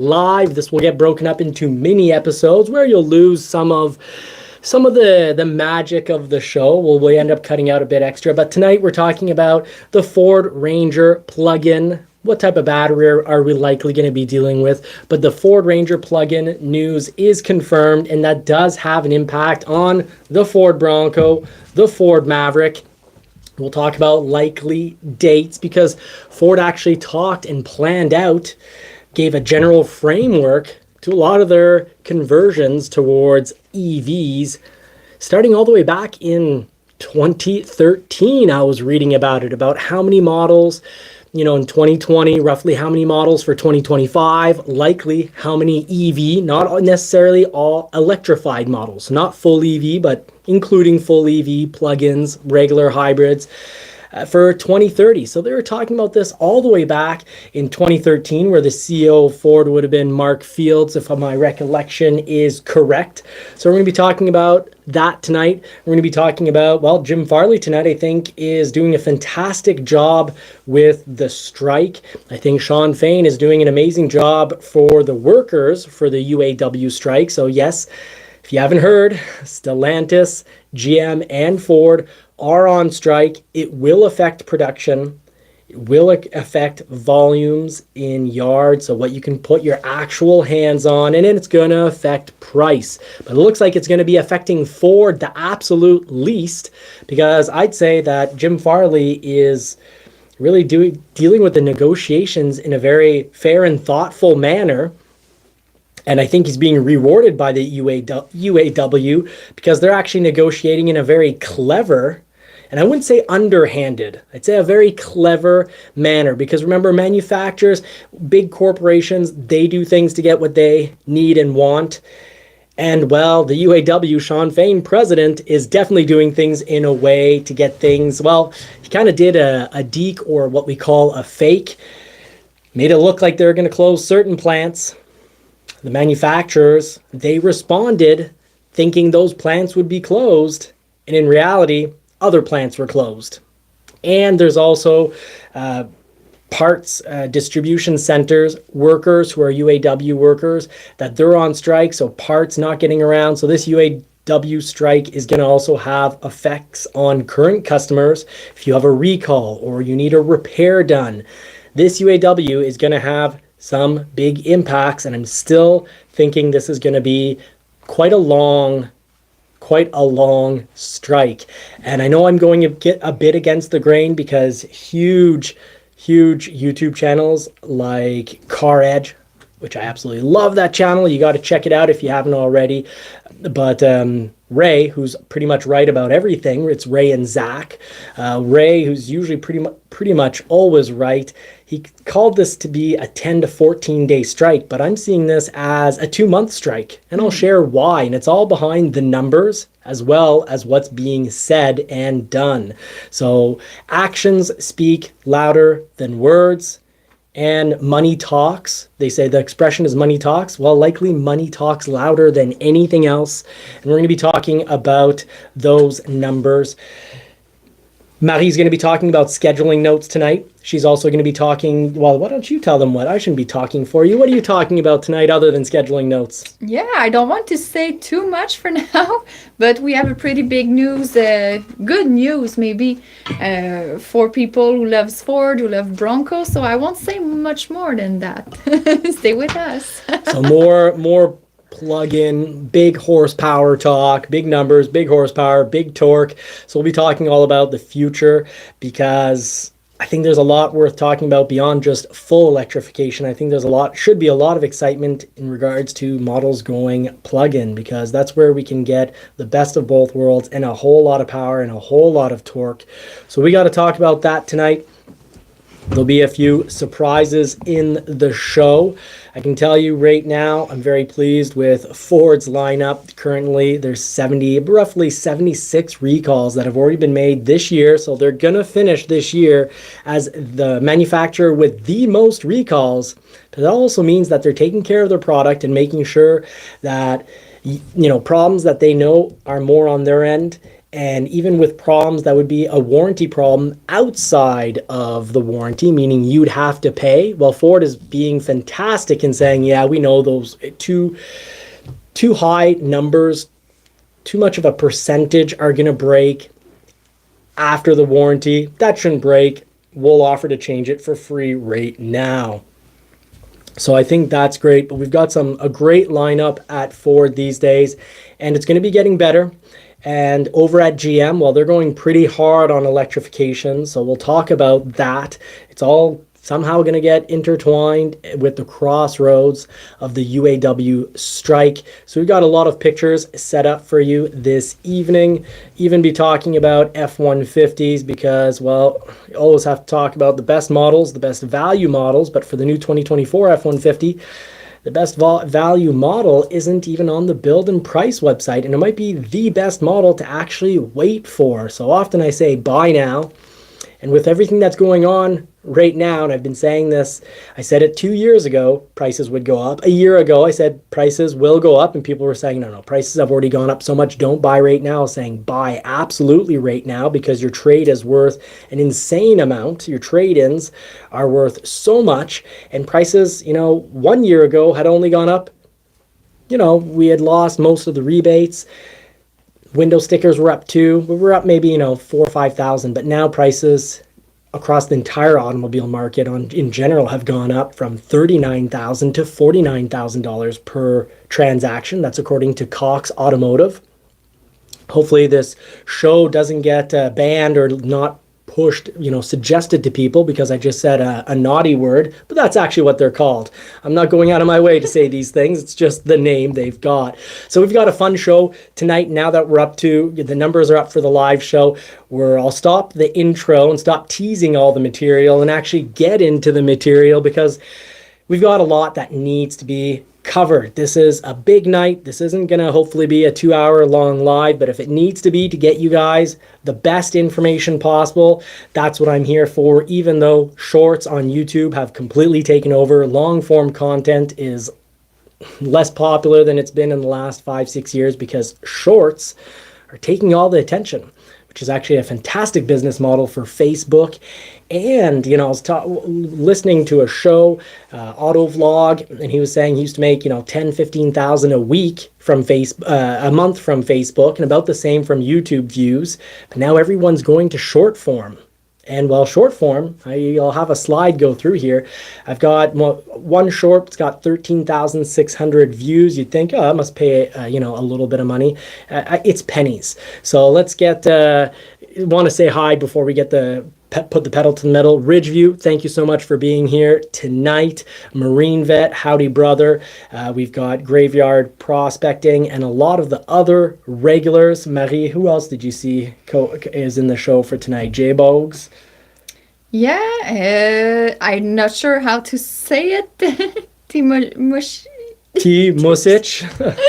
live. This will get broken up into mini episodes where you'll lose some of the magic of the show. We end up cutting out a bit extra, but tonight we're talking about the Ford Ranger plug-in. What type of battery are we likely going to be dealing with? But the Ford Ranger plug-in news is confirmed, and that does have an impact on the Ford Bronco, the Ford Maverick. We'll talk about likely dates because Ford actually talked and planned out, gave a general framework to a lot of their conversions towards EVs, starting all the way back in 2013. I was reading about it, about how many models, in 2020, roughly how many models for 2025, likely how many EV, not necessarily all electrified models, not full EV, but including full EV, plug-ins, regular hybrids, for 2030. So they were talking about this all the way back in 2013, where the CEO of Ford would have been Mark Fields, if my recollection is correct. So we're going to be talking about that tonight. We're going to be talking about, Jim Farley tonight, I think, is doing a fantastic job with the strike. I think Sean Fain is doing an amazing job for the workers for the UAW strike. So yes, if you haven't heard, Stellantis, GM, and Ford are on strike. It will affect production. It will affect volumes in yards, so what you can put your actual hands on, and then it's going to affect price. But it looks like it's going to be affecting Ford the absolute least, because I'd say that Jim Farley is really dealing with the negotiations in a very fair and thoughtful manner. And I think he's being rewarded by the UAW because they're actually negotiating in a very clever, and I wouldn't say underhanded, I'd say a very clever manner. Because remember, manufacturers, big corporations, they do things to get what they need and want. And the UAW, Sean Fain, president, is definitely doing things in a way to get things, he kind of did a deke, or what we call a fake, made it look like they're going to close certain plants. The manufacturers, they responded thinking those plants would be closed, and in reality, other plants were closed. And there's also parts distribution centers, workers who are UAW workers, that they're on strike, so parts not getting around. So this UAW strike is going to also have effects on current customers. If you have a recall or you need a repair done, this UAW is going to have some big impacts, and I'm still thinking this is going to be quite a long strike. And I know I'm going to get a bit against the grain, because huge YouTube channels like Car Edge, which I absolutely love that channel. You got to check it out if you haven't already. But Ray, who's pretty much right about everything, it's Ray and Zach. Ray, who's usually pretty much always right, he called this to be a 10 to 14 day strike, but I'm seeing this as a 2-month strike, and I'll share why. And it's all behind the numbers as well as what's being said and done. So actions speak louder than words. And money talks. They say the expression is money talks. Likely money talks louder than anything else. And we're going to be talking about those numbers. Marie's going to be talking about scheduling notes tonight. She's also going to be talking, why don't you tell them what? I shouldn't be talking for you. What are you talking about tonight other than scheduling notes? Yeah, I don't want to say too much for now, but we have a pretty big news, good news maybe, for people who loves Ford, who love Bronco. So I won't say much more than that. Stay with us. So more plug-in, big horsepower talk, big numbers, big horsepower, big torque. So we'll be talking all about the future, because I think there's a lot worth talking about beyond just full electrification. I think should be a lot of excitement in regards to models going plug-in, because that's where we can get the best of both worlds and a whole lot of power and a whole lot of torque. So we got to talk about that tonight. There'll be a few surprises in the show. I can tell you right now, I'm very pleased with Ford's lineup. Currently, there's roughly 76 recalls that have already been made this year. So they're going to finish this year as the manufacturer with the most recalls. But that also means that they're taking care of their product and making sure that, problems that they know are more on their end And even with problems, that would be a warranty problem outside of the warranty, meaning you'd have to pay. Well, Ford is being fantastic in saying, yeah, we know those too high numbers, too much of a percentage are going to break after the warranty. That shouldn't break. We'll offer to change it for free right now. So I think that's great, but we've got a great lineup at Ford these days, and it's going to be getting better. And over at GM, well, they're going pretty hard on electrification, so we'll talk about that. It's all somehow going to get intertwined with the crossroads of the UAW strike. So we've got a lot of pictures set up for you this evening. Even be talking about F-150s because, well, you always have to talk about the best models, the best value models, but for the new 2024 F-150, the best value model isn't even on the build and price website, and it might be the best model to actually wait for. So often I say buy now. And with everything that's going on right now, and I've been saying this, I said it 2 years ago, prices would go up. A year ago, I said prices will go up, and people were saying, no, prices have already gone up so much, don't buy right now. Saying buy absolutely right now because your trade is worth an insane amount. Your trade-ins are worth so much, and prices, 1 year ago had only gone up. We had lost most of the rebates. Window stickers were up too. We were up maybe, 4,000 or 5,000, but now prices across the entire automobile market in general have gone up from $39,000 to $49,000 per transaction. That's according to Cox Automotive. Hopefully this show doesn't get banned or not pushed, suggested to people because I just said a naughty word, but that's actually what they're called. I'm not going out of my way to say these things. It's just the name they've got. So we've got a fun show tonight. Now that we're up to, the numbers are up for the live show, where I'll stop the intro and stop teasing all the material and actually get into the material because we've got a lot that needs to be covered. This is a big night. This isn't going to hopefully be a 2-hour long live, but if it needs to be to get you guys the best information possible, that's what I'm here for. Even though shorts on YouTube have completely taken over, long form content is less popular than it's been in the last 5-6 years because shorts are taking all the attention, which is actually a fantastic business model for Facebook. And, I was listening to a show, auto vlog, and he was saying he used to make, 10, 15,000 a week from a month from Facebook, and about the same from YouTube views. But now everyone's going to short form. And while short form, I'll have a slide go through here. I've got one short, it's got 13,600 views. You'd think, I must pay, a little bit of money. It's pennies. So let's want to say hi before we get put the pedal to the metal. Ridgeview, thank you so much for being here tonight. Marine Vet, howdy brother. We've got Graveyard Prospecting and a lot of the other regulars. Marie, who else did you see is in the show for tonight? J-Bogues? Yeah, I'm not sure how to say it. T. Music.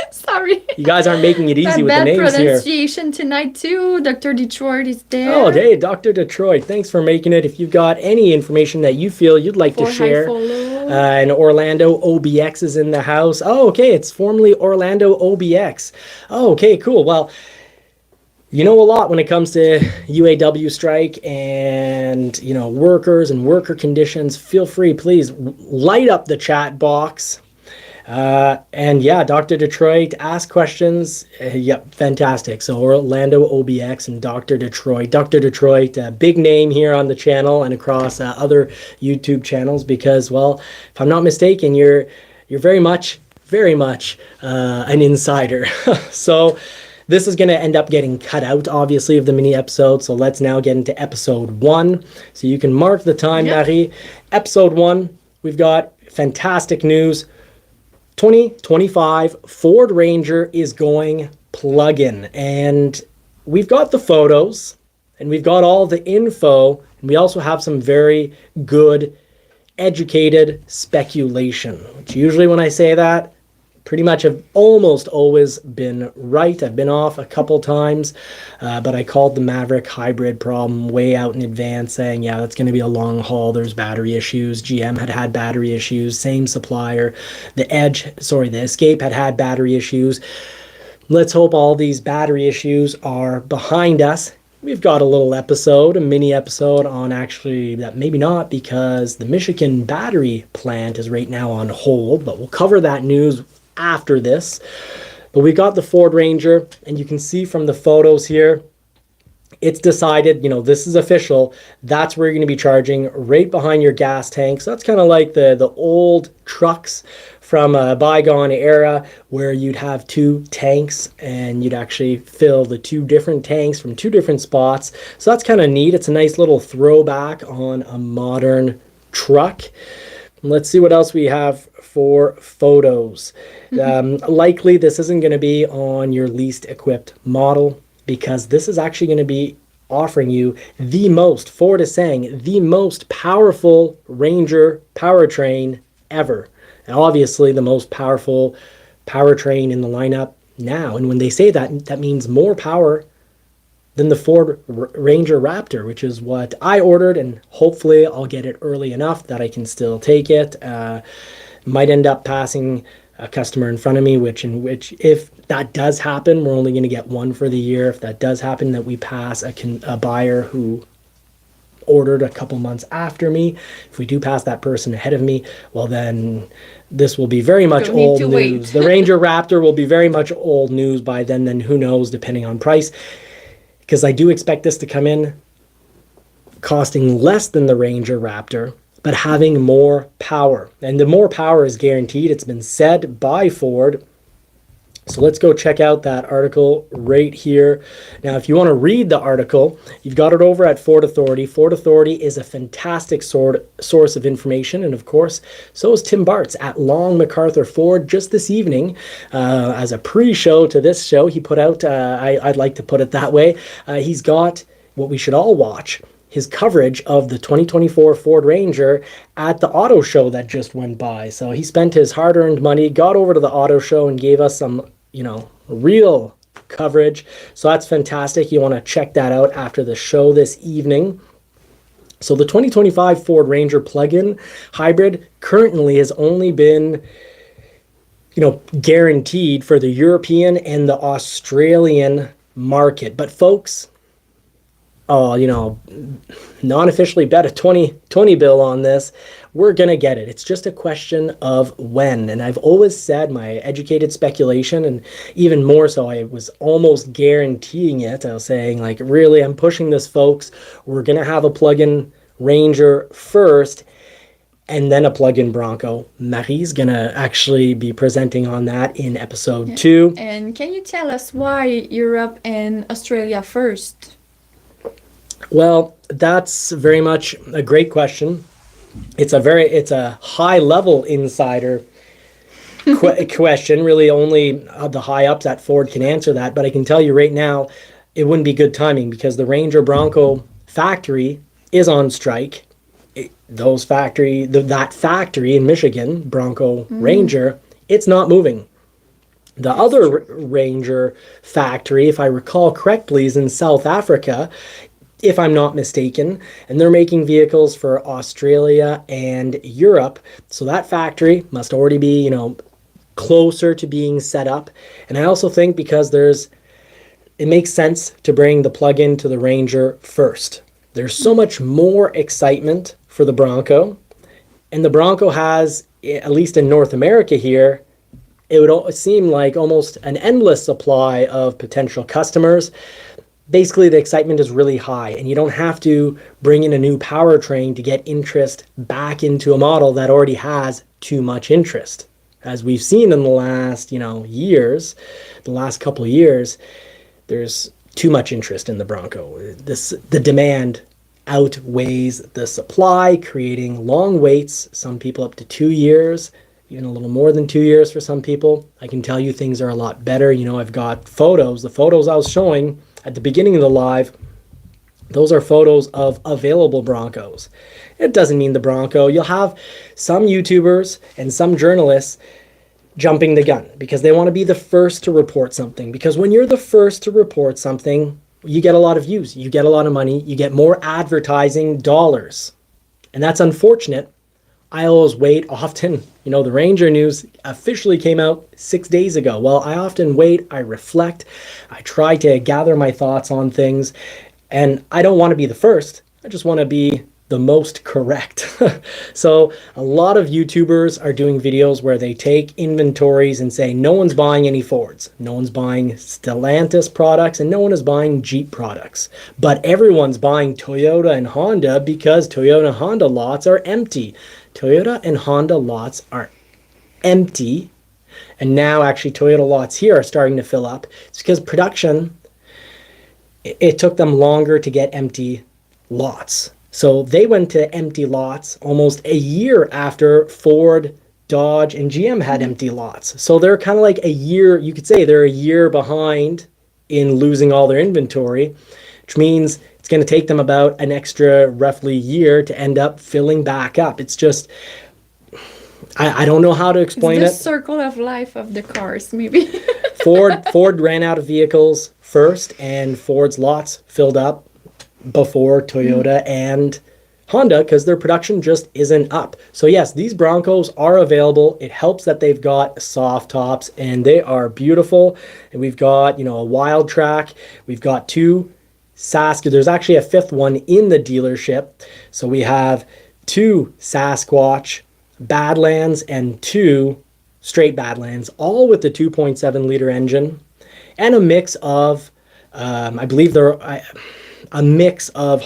Sorry. You guys aren't making it easy with the names bad here. pronunciation tonight too. Dr. Detroit is there. Oh, hey, Dr. Detroit. Thanks for making it. If you've got any information that you feel you'd like to share. And Orlando OBX is in the house. Oh, okay. It's formerly Orlando OBX. Oh, okay, cool. Well, you know a lot when it comes to UAW strike and, workers and worker conditions. Feel free, please light up the chat box. And yeah, Dr. Detroit, ask questions. Yep, fantastic. So Orlando OBX and Dr. Detroit. Dr. Detroit, big name here on the channel and across other YouTube channels because, well, if I'm not mistaken, you're very much an insider. So this is going to end up getting cut out, obviously, of the mini episode. So let's now get into episode 1. So you can mark the time, Marie. Episode 1, we've got fantastic news. 2025 Ford Ranger is going plug-in, and we've got the photos and we've got all the info, and we also have some very good educated speculation, which usually when I say that, pretty much have almost always been right. I've been off a couple times, but I called the Maverick hybrid problem way out in advance, saying, yeah, that's going to be a long haul. There's battery issues. GM had battery issues, same supplier. The Escape had battery issues. let's hope all these battery issues are behind us. We've got a little episode, a mini episode on actually that maybe not, because the Michigan battery plant is right now on hold, but we'll cover that news after this. But we got the Ford Ranger, and you can see from the photos here, it's decided, this is official. That's where you're going to be charging, right behind your gas tank. So that's kind of like the old trucks from a bygone era where you'd have two tanks and you'd actually fill the two different tanks from two different spots. So that's kind of neat. It's a nice little throwback on a modern truck. Let's see what else we have for photos. Likely this isn't going to be on your least equipped model, because this is actually going to be offering you the most, Ford is saying, the most powerful Ranger powertrain ever. And obviously the most powerful powertrain in the lineup now. And when they say that, that means more power than the Ford Ranger Raptor, which is what I ordered, and hopefully I'll get it early enough that I can still take it. Might end up passing a customer in front of me, which if that does happen, we're only going to get one for the year. If that does happen, that we pass a buyer who ordered a couple months after me, if we do pass that person ahead of me, well then this will be very much old news. The Ranger Raptor will be very much old news by then who knows, depending on price, because I do expect this to come in costing less than the Ranger Raptor, but having more power. And the more power is guaranteed. It's been said by Ford. So let's go check out that article right here. Now, if you want to read the article, you've got it over at Ford Authority. Ford Authority is a fantastic source of information. And of course, so is Tim Bartz at Long MacArthur Ford. Just this evening, as a pre-show to this show, he put out, I'd like to put it that way, he's got what we should all watch, his coverage of the 2024 Ford Ranger at the auto show that just went by. So he spent his hard-earned money, got over to the auto show and gave us some, real coverage. So that's fantastic. You want to check that out after the show this evening. So the 2025 Ford Ranger plug-in hybrid currently has only been, guaranteed for the European and the Australian market. But folks, non-officially bet a 20 bill on this. We're going to get it. It's just a question of when. And I've always said, my educated speculation, and even more so, I was almost guaranteeing it. I was saying, really, I'm pushing this, folks. We're going to have a plug-in Ranger first, and then a plug-in Bronco. Marie's going to actually be presenting on that in episode 2. And can you tell us why Europe and Australia first? Well, that's very much a great question. It's a high level insider question. Really, only the high ups at Ford can answer that. But I can tell you right now, it wouldn't be good timing, because the Ranger Bronco factory is on strike. That factory in Michigan, Bronco Ranger, it's not moving. The other Ranger factory, if I recall correctly, is in South Africa, if I'm not mistaken, and they're making vehicles for Australia and Europe. So that factory must already be, closer to being set up. And I also think because it makes sense to bring the plug-in to the Ranger first. There's so much more excitement for the Bronco, and the Bronco has, at least in North America here, it would seem like almost an endless supply of potential customers. Basically, the excitement is really high, and you don't have to bring in a new powertrain to get interest back into a model that already has too much interest. As we've seen in the last, years, the last couple of years, there's too much interest in the Bronco. The demand outweighs the supply, creating long waits, some people up to 2 years, even a little more than 2 years for some people. I can tell you things are a lot better. I've got photos. The photos I was showing at the beginning of the live, those are photos of available Broncos. It doesn't mean the Bronco. You'll have some YouTubers and some journalists jumping the gun because they want to be the first to report something. Because when you're the first to report something, you get a lot of views, you get a lot of money, you get more advertising dollars. And that's unfortunate I always wait often. The Ranger news officially came out 6 days ago. Well, I often wait, I reflect, I try to gather my thoughts on things, and I don't want to be the first. I just want to be the most correct. So a lot of YouTubers are doing videos where they take inventories and say no one's buying any Fords, no one's buying Stellantis products, and no one is buying Jeep products. But everyone's buying Toyota and Honda because Toyota and Honda lots are empty. Toyota and Honda lots are empty. And now actually Toyota lots here are starting to fill up. It's because production, it took them longer to get empty lots. So they went to empty lots almost a year after Ford, Dodge, and GM had empty lots. So they're kind of like a year, you could say they're a year behind in losing all their inventory, which means it's going to take them about an extra roughly year to end up filling back up. It's just, I don't know how to explain it's the it. circle of life of the cars, maybe. Ford ran out of vehicles first, and Ford's lots filled up before Toyota and Honda because their production just isn't up. So yes, these Broncos are available. It helps that they've got soft tops and they are beautiful. And we've got, a Wild Track. We've got two there's actually a fifth one in the dealership. So we have two Sasquatch Badlands and two straight Badlands, all with the 2.7 liter engine and a mix of, I believe a mix of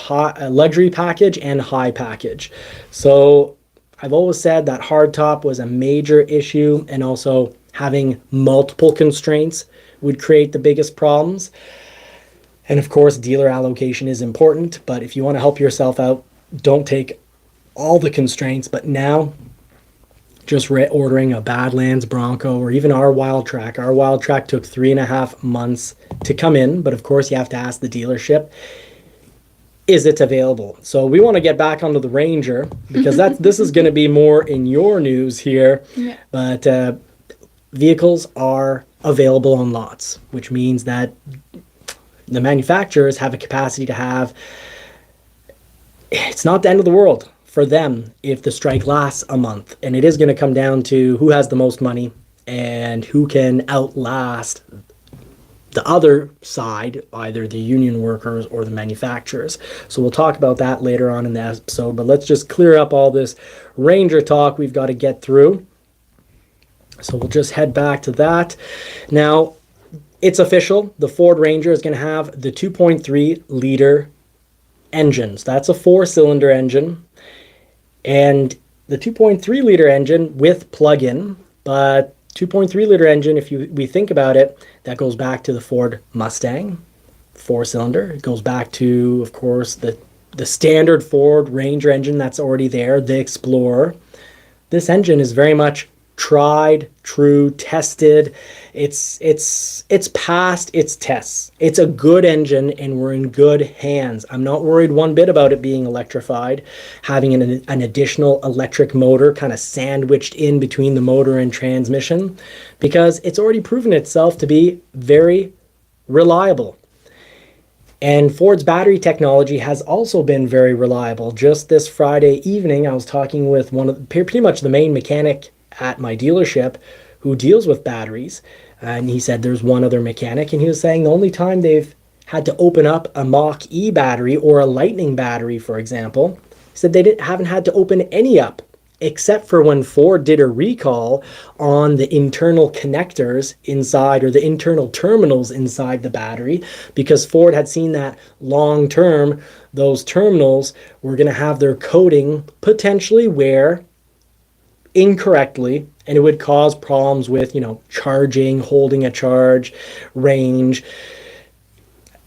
luxury package and high package. So I've always said that hardtop was a major issue, and also having multiple constraints would create the biggest problems. And of course, dealer allocation is important, but if you want to help yourself out, don't take all the constraints. But now, just ordering a Badlands Bronco or even our Wild Track. Our Wild Track took 3.5 months to come in, but of course you have to ask the dealership, is it available? So we want to get back onto the Ranger because this is going to be more in your news here. Yeah. But vehicles are available on lots, which means that the manufacturers have a capacity to have, it's not the end of the world for them if the strike lasts a month. And it is going to come down to who has the most money and who can outlast the other side, either the union workers or the manufacturers. So we'll talk about that later on in the episode, but let's just clear up all this Ranger talk we've got to get through. So we'll just head back to that. Now, it's official. The Ford Ranger is going to have the 2.3 liter engines. That's a 4-cylinder engine. And the 2.3 liter engine with plug-in, but 2.3 liter engine, if we think about it, that goes back to the Ford Mustang, 4-cylinder. It goes back to, of course, the standard Ford Ranger engine that's already there, the Explorer. This engine is very much tried, true, tested. It's passed its tests. It's a good engine and we're in good hands. I'm not worried one bit about it being electrified, having an additional electric motor kind of sandwiched in between the motor and transmission, because it's already proven itself to be very reliable. And Ford's battery technology has also been very reliable. Just this Friday evening, I was talking with pretty much the main mechanic at my dealership who deals with batteries, and he said there's one other mechanic, and he was saying the only time they've had to open up a Mach-E battery or a Lightning battery, for example, he said they haven't had to open any up except for when Ford did a recall on the internal connectors inside, or the internal terminals inside the battery, because Ford had seen that long term those terminals were going to have their coating potentially wear incorrectly, and it would cause problems with, charging, holding a charge, range.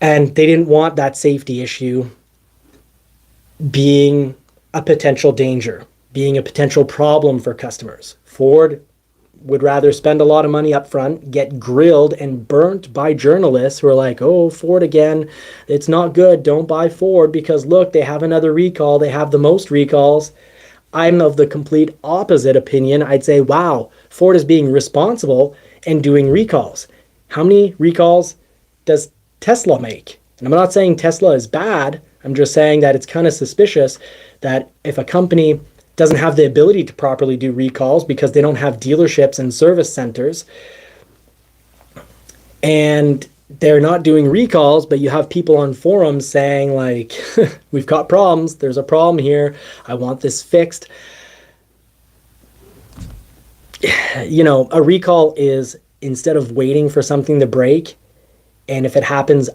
And they didn't want that safety issue being a potential danger, being a potential problem for customers. Ford would rather spend a lot of money up front, get grilled and burnt by journalists who are like, oh, Ford again, it's not good, don't buy Ford because look, they have another recall, they have the most recalls. I'm of the complete opposite opinion. I'd say, wow, Ford is being responsible and doing recalls. How many recalls does Tesla make? And I'm not saying Tesla is bad. I'm just saying that it's kind of suspicious that if a company doesn't have the ability to properly do recalls because they don't have dealerships and service centers. And they're not doing recalls, but you have people on forums saying like, we've got problems, there's a problem here, I want this fixed. You know, a recall is, instead of waiting for something to break, and if it happens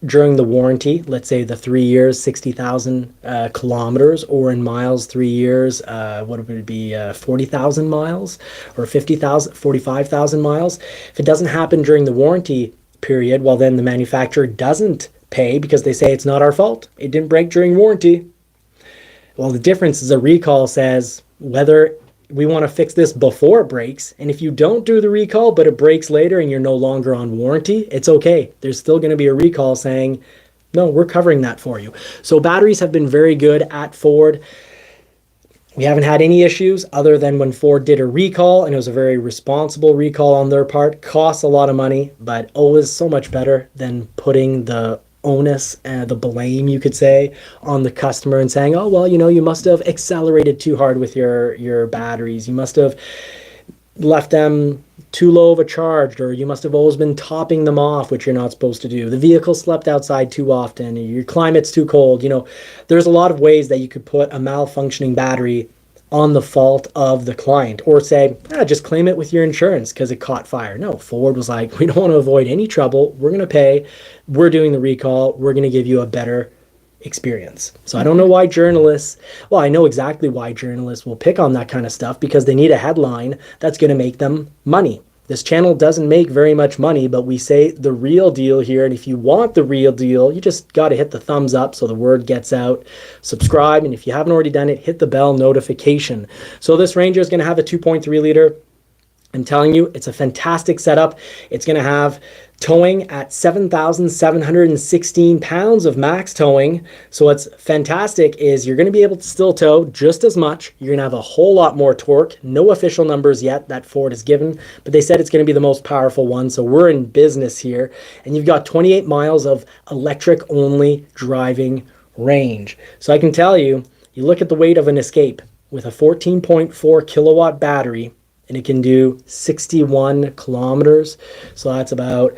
during the warranty, let's say the 3 years, 60,000 kilometers, or in miles, 3 years, what would it be, 40,000 miles, or 50,000, 45,000 miles. If it doesn't happen during the warranty period, well, then the manufacturer doesn't pay because they say it's not our fault. It didn't break during warranty. Well, the difference is a recall says whether we want to fix this before it breaks. And if you don't do the recall, but it breaks later and you're no longer on warranty, it's okay. There's still going to be a recall saying, no, we're covering that for you. So batteries have been very good at Ford. We haven't had any issues other than when Ford did a recall, and it was a very responsible recall on their part. Costs a lot of money, but always so much better than putting the onus and the blame, you could say, on the customer and saying, oh, well, you know, you must have accelerated too hard with your batteries. You must have left them too low of a charge, or you must have always been topping them off, which you're not supposed to do. The vehicle slept outside too often. Your climate's too cold. You know, there's a lot of ways that you could put a malfunctioning battery on the fault of the client, or say, just claim it with your insurance because it caught fire. No, Ford was like, we don't want to avoid any trouble. We're going to pay. We're doing the recall. We're going to give you a better experience. So I don't know why journalists, well, I know exactly why journalists will pick on that kind of stuff, because they need a headline that's going to make them money. This channel doesn't make very much money, but we say the real deal here. And if you want the real deal, you just got to hit the thumbs up so the word gets out. Subscribe. And if you haven't already done it, hit the bell notification. So this Ranger is going to have a 2.3 liter. I'm telling you, it's a fantastic setup. It's going to have towing at 7,716 pounds of max towing. So what's fantastic is you're going to be able to still tow just as much. You're going to have a whole lot more torque. No official numbers yet that Ford has given, but they said it's going to be the most powerful one. So we're in business here. And you've got 28 miles of electric only driving range. So I can tell you, you look at the weight of an Escape with a 14.4 kilowatt battery, and it can do 61 kilometers. So that's about,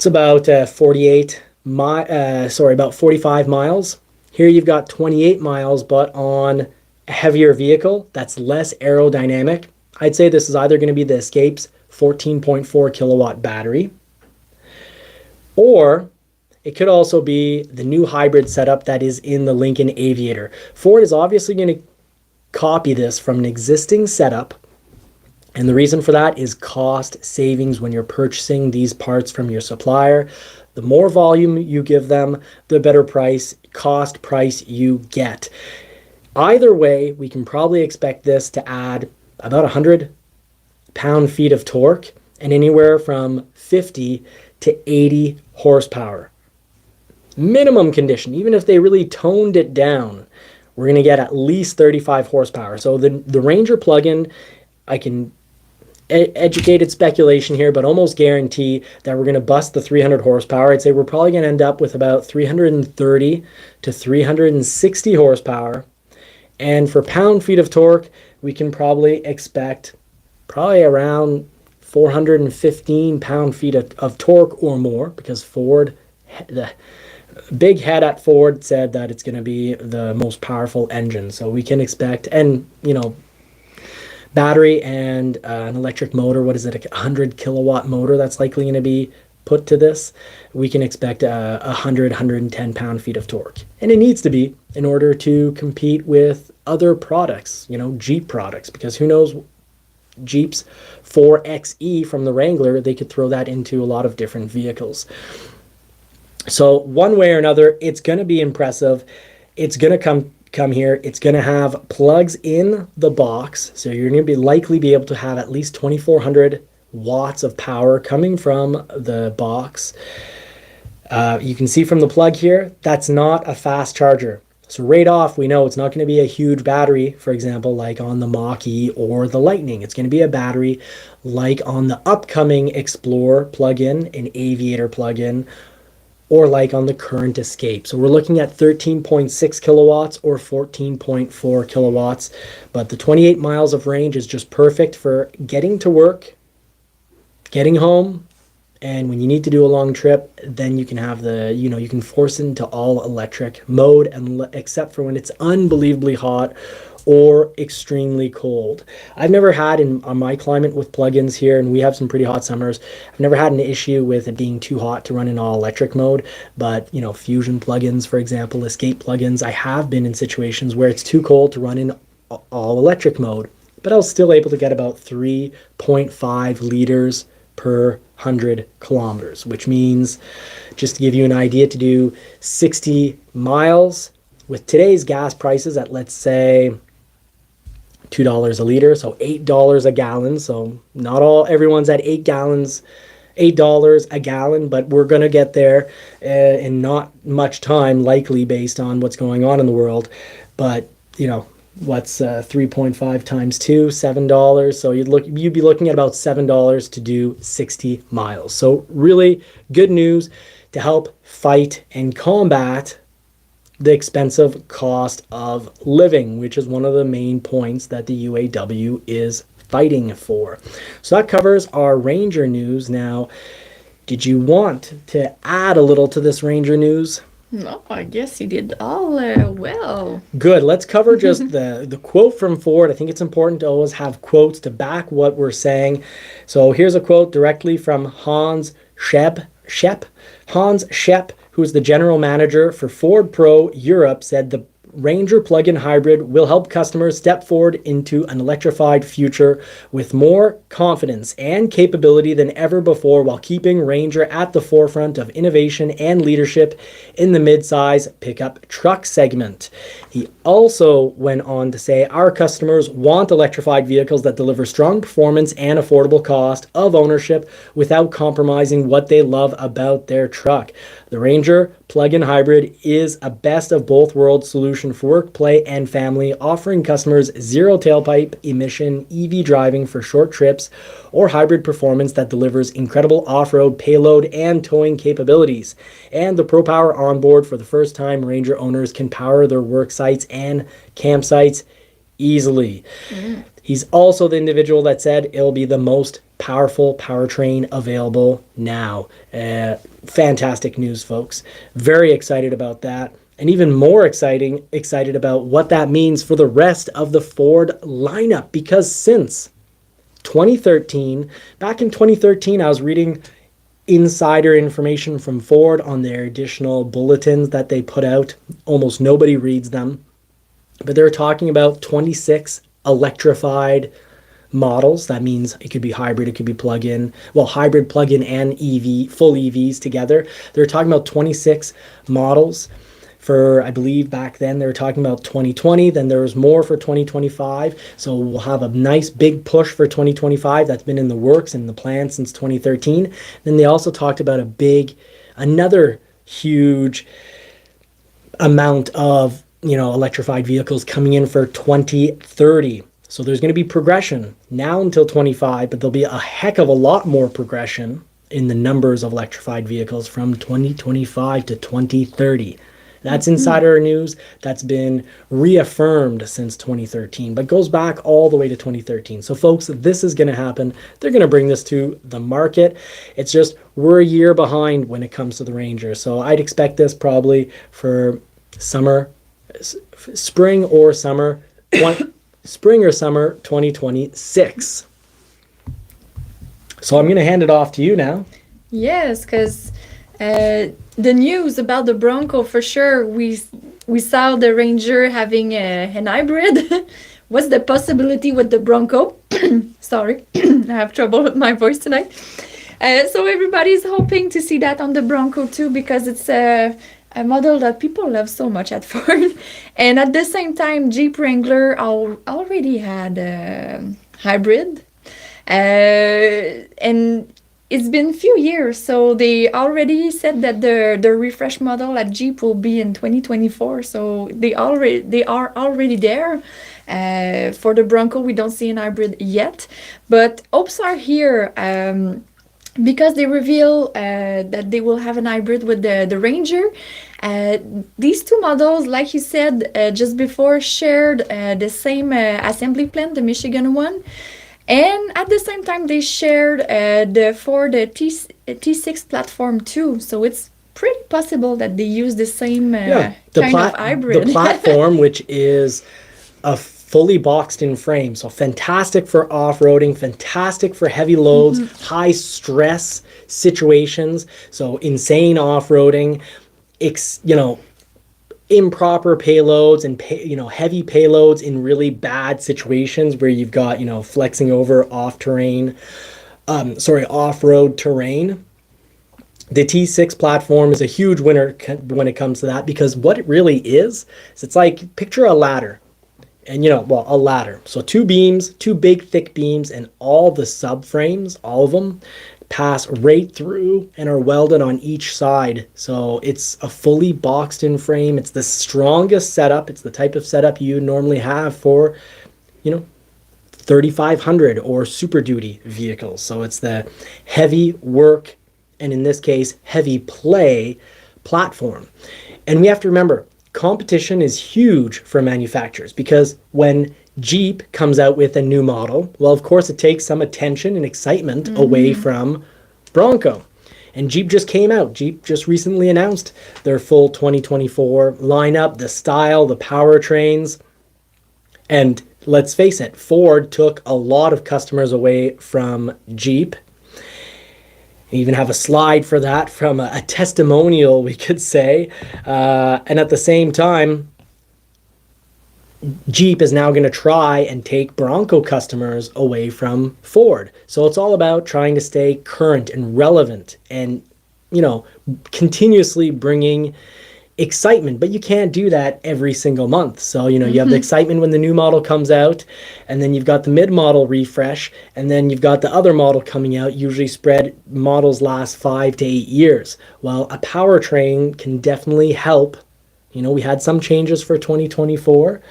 about 45 miles. Here you've got 28 miles, but on a heavier vehicle that's less aerodynamic. I'd say this is either going to be the Escape's 14.4 kilowatt battery, or it could also be the new hybrid setup that is in the Lincoln Aviator. Ford is obviously going to copy this from an existing setup, and the reason for that is cost savings. When you're purchasing these parts from your supplier, the more volume you give them, the better cost price you get. Either way, we can probably expect this to add about 100 pound-feet of torque and anywhere from 50 to 80 horsepower. Minimum condition, even if they really toned it down, we're going to get at least 35 horsepower. So the Ranger plug-in, I can educated speculation here, but almost guarantee that we're going to bust the 300 horsepower. I'd say we're probably going to end up with about 330 to 360 horsepower. And for pound-feet of torque, we can probably expect around 415 pound-feet of torque or more, because Ford, the big head at Ford, said that it's going to be the most powerful engine. So we can expect, and you know, battery and an electric motor, what is it, a 100 kilowatt motor that's likely going to be put to this, we can expect 110 pound-feet of torque. And it needs to be in order to compete with other products, you know, Jeep products, because who knows, Jeep's 4xe from the Wrangler, they could throw that into a lot of different vehicles. So one way or another, it's going to be impressive. It's going to come here. It's going to have plugs in the box. So you're going to likely be able to have at least 2,400 watts of power coming from the box. You can see from the plug here, that's not a fast charger. So right off, we know it's not going to be a huge battery, for example, like on the Mach-E or the Lightning. It's going to be a battery like on the upcoming Explorer plug-in, an Aviator plug-in, or like on the current Escape. So we're looking at 13.6 kilowatts or 14.4 kilowatts, but the 28 miles of range is just perfect for getting to work, getting home, and when you need to do a long trip, then you can have you can force it into all electric mode, and except for when it's unbelievably hot or extremely cold. I've never had on my climate with plugins here, and we have some pretty hot summers, I've never had an issue with it being too hot to run in all electric mode. But Fusion plugins, for example, Escape plugins, I have been in situations where it's too cold to run in all electric mode, but I was still able to get about 3.5 liters per 100 kilometers, which means, just to give you an idea, to do 60 miles with today's gas prices at, let's say, $2 a liter, so $8 a gallon. So not everyone's at $8 a gallon, but we're going to get there in not much time, likely, based on what's going on in the world. But what's 3.5 times 2? $7. So you'd be looking at about $7 to do 60 miles. So really good news to help fight and combat the expensive cost of living, which is one of the main points that the UAW is fighting for. So that covers our Ranger news. Now, did you want to add a little to this Ranger news? No, I guess you did all well. Good. Let's cover just the quote from Ford. I think it's important to always have quotes to back what we're saying. So here's a quote directly from Hans Schepp, who is the general manager for Ford Pro Europe, said the Ranger plug-in hybrid will help customers step forward into an electrified future with more confidence and capability than ever before, while keeping Ranger at the forefront of innovation and leadership in the mid-size pickup truck segment. He also went on to say, our customers want electrified vehicles that deliver strong performance and affordable cost of ownership without compromising what they love about their truck. The Ranger plug-in hybrid is a best of both worlds solution for work, play, and family, offering customers zero tailpipe emission EV driving for short trips, or hybrid performance that delivers incredible off-road payload and towing capabilities. And the ProPower onboard, for the first time, Ranger owners can power their work sites and campsites easily. He's also the individual that said it'll be the most powerful powertrain available now. Fantastic news, folks. Very excited about that. And even more excited about what that means for the rest of the Ford lineup, because since 2013, back in 2013, I was reading insider information from Ford on their additional bulletins that they put out. Almost nobody reads them, but they're talking about 26 electrified models. That means it could be hybrid, it could be plug-in. Well, hybrid, plug-in, and EV, full EVs together. They're talking about 26 models. For, I believe back then they were talking about 2020, then there was more for 2025. So we'll have a nice big push for 2025 that's been in the works and the plan since 2013. Then they also talked about another huge amount of electrified vehicles coming in for 2030. So there's going to be progression now until 25, but there'll be a heck of a lot more progression in the numbers of electrified vehicles from 2025 to 2030. That's insider news that's been reaffirmed since 2013, but goes back all the way to 2013. So folks, this is going to happen. They're going to bring this to the market. It's just we're a year behind when it comes to the Ranger. So I'd expect this probably for spring or summer 2026. So I'm going to hand it off to you now. Yes, because the news about the Bronco, for sure, we saw the Ranger having an hybrid. What's the possibility with the Bronco? Sorry, I have trouble with my voice tonight. So everybody's hoping to see that on the Bronco too, because it's a model that people love so much at Ford. And at the same time, Jeep Wrangler already had a hybrid. And it's been a few years, so they already said that the refresh model at Jeep will be in 2024. So they are already there. For the Bronco, we don't see an hybrid yet, but hopes are here. because they reveal that they will have an hybrid with the Ranger. Uh, these two models, like you said just before, shared the same assembly plant, the Michigan one. And at the same time, they shared the Ford T6 platform too. So it's pretty possible that they use the same kind of hybrid. The platform, which is a fully boxed in frame, so fantastic for off-roading, fantastic for heavy loads, high stress situations, so insane off-roading, improper payloads and heavy payloads in really bad situations where you've got flexing over off-road terrain. The T6 platform is a huge winner when it comes to that, because what it really is it's like, picture a ladder. And a ladder. So two beams, two big thick beams, and all the subframes, all of them, pass right through and are welded on each side. So it's a fully boxed in frame. It's the strongest setup. It's the type of setup you normally have for, 3500 or Super Duty vehicles. So it's the heavy work, and in this case, heavy play platform. And we have to remember, competition is huge for manufacturers, because when Jeep comes out with a new model, well, of course, it takes some attention and excitement away from Bronco. And Jeep just came out. Jeep just recently announced their full 2024 lineup, the style, the powertrains. And let's face it, Ford took a lot of customers away from Jeep. You even have a slide for that from a testimonial, we could say. And at the same time, Jeep is now going to try and take Bronco customers away from Ford. So it's all about trying to stay current and relevant and, continuously bringing excitement. But you can't do that every single month. So, you have the excitement when the new model comes out, and then you've got the mid-model refresh, and then you've got the other model coming out. Usually models last 5 to 8 years. Well, a powertrain can definitely help. We had some changes for 2024,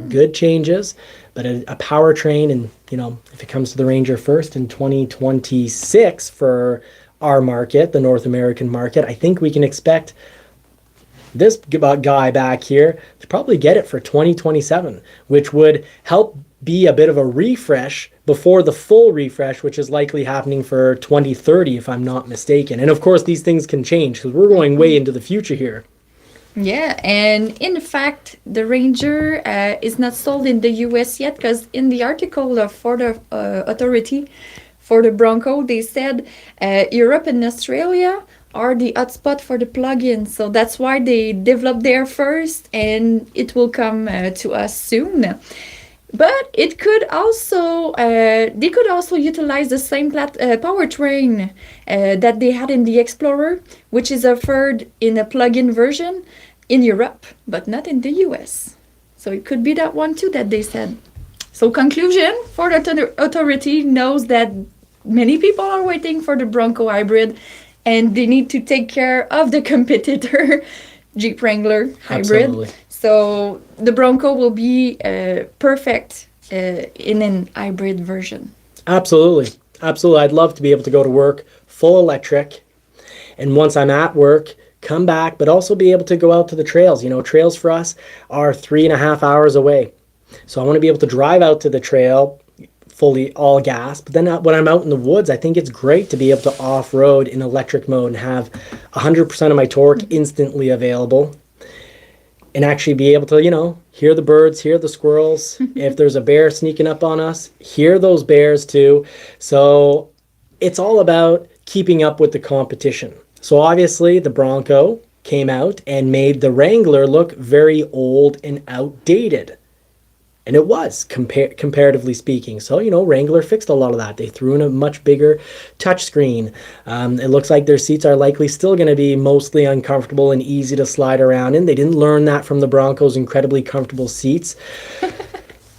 good changes, but a powertrain, and, if it comes to the Ranger first in 2026 for our market, the North American market, I think we can expect this guy back here to probably get it for 2027, which would help be a bit of a refresh before the full refresh, which is likely happening for 2030, if I'm not mistaken. And of course, these things can change, because we're going way into the future here. Yeah, and in fact, the Ranger is not sold in the US yet, because in the article for the authority for the Bronco, they said Europe and Australia are the hotspot for the plug-in. So that's why they developed there first, and it will come to us soon. But it could also, they could also utilize the same powertrain that they had in the Explorer, which is offered in a plug-in version in Europe, but not in the US. So it could be that one too that they said. So conclusion, Ford Authority knows that many people are waiting for the Bronco hybrid, and they need to take care of the competitor, Jeep Wrangler hybrid. Absolutely. So the Bronco will be perfect in an hybrid version. Absolutely. Absolutely. I'd love to be able to go to work full electric, and once I'm at work, come back, but also be able to go out to the trails. Trails for us are 3.5 hours away. So I want to be able to drive out to the trail fully all gas, but then when I'm out in the woods, I think it's great to be able to off-road in electric mode and have 100% of my torque instantly available, and actually be able to, hear the birds, hear the squirrels. If there's a bear sneaking up on us, hear those bears too. So it's all about keeping up with the competition. So obviously the Bronco came out and made the Wrangler look very old and outdated. And it was, comparatively speaking. So, Wrangler fixed a lot of that. They threw in a much bigger touchscreen. It looks like their seats are likely still going to be mostly uncomfortable and easy to slide around in. They didn't learn that from the Bronco's incredibly comfortable seats.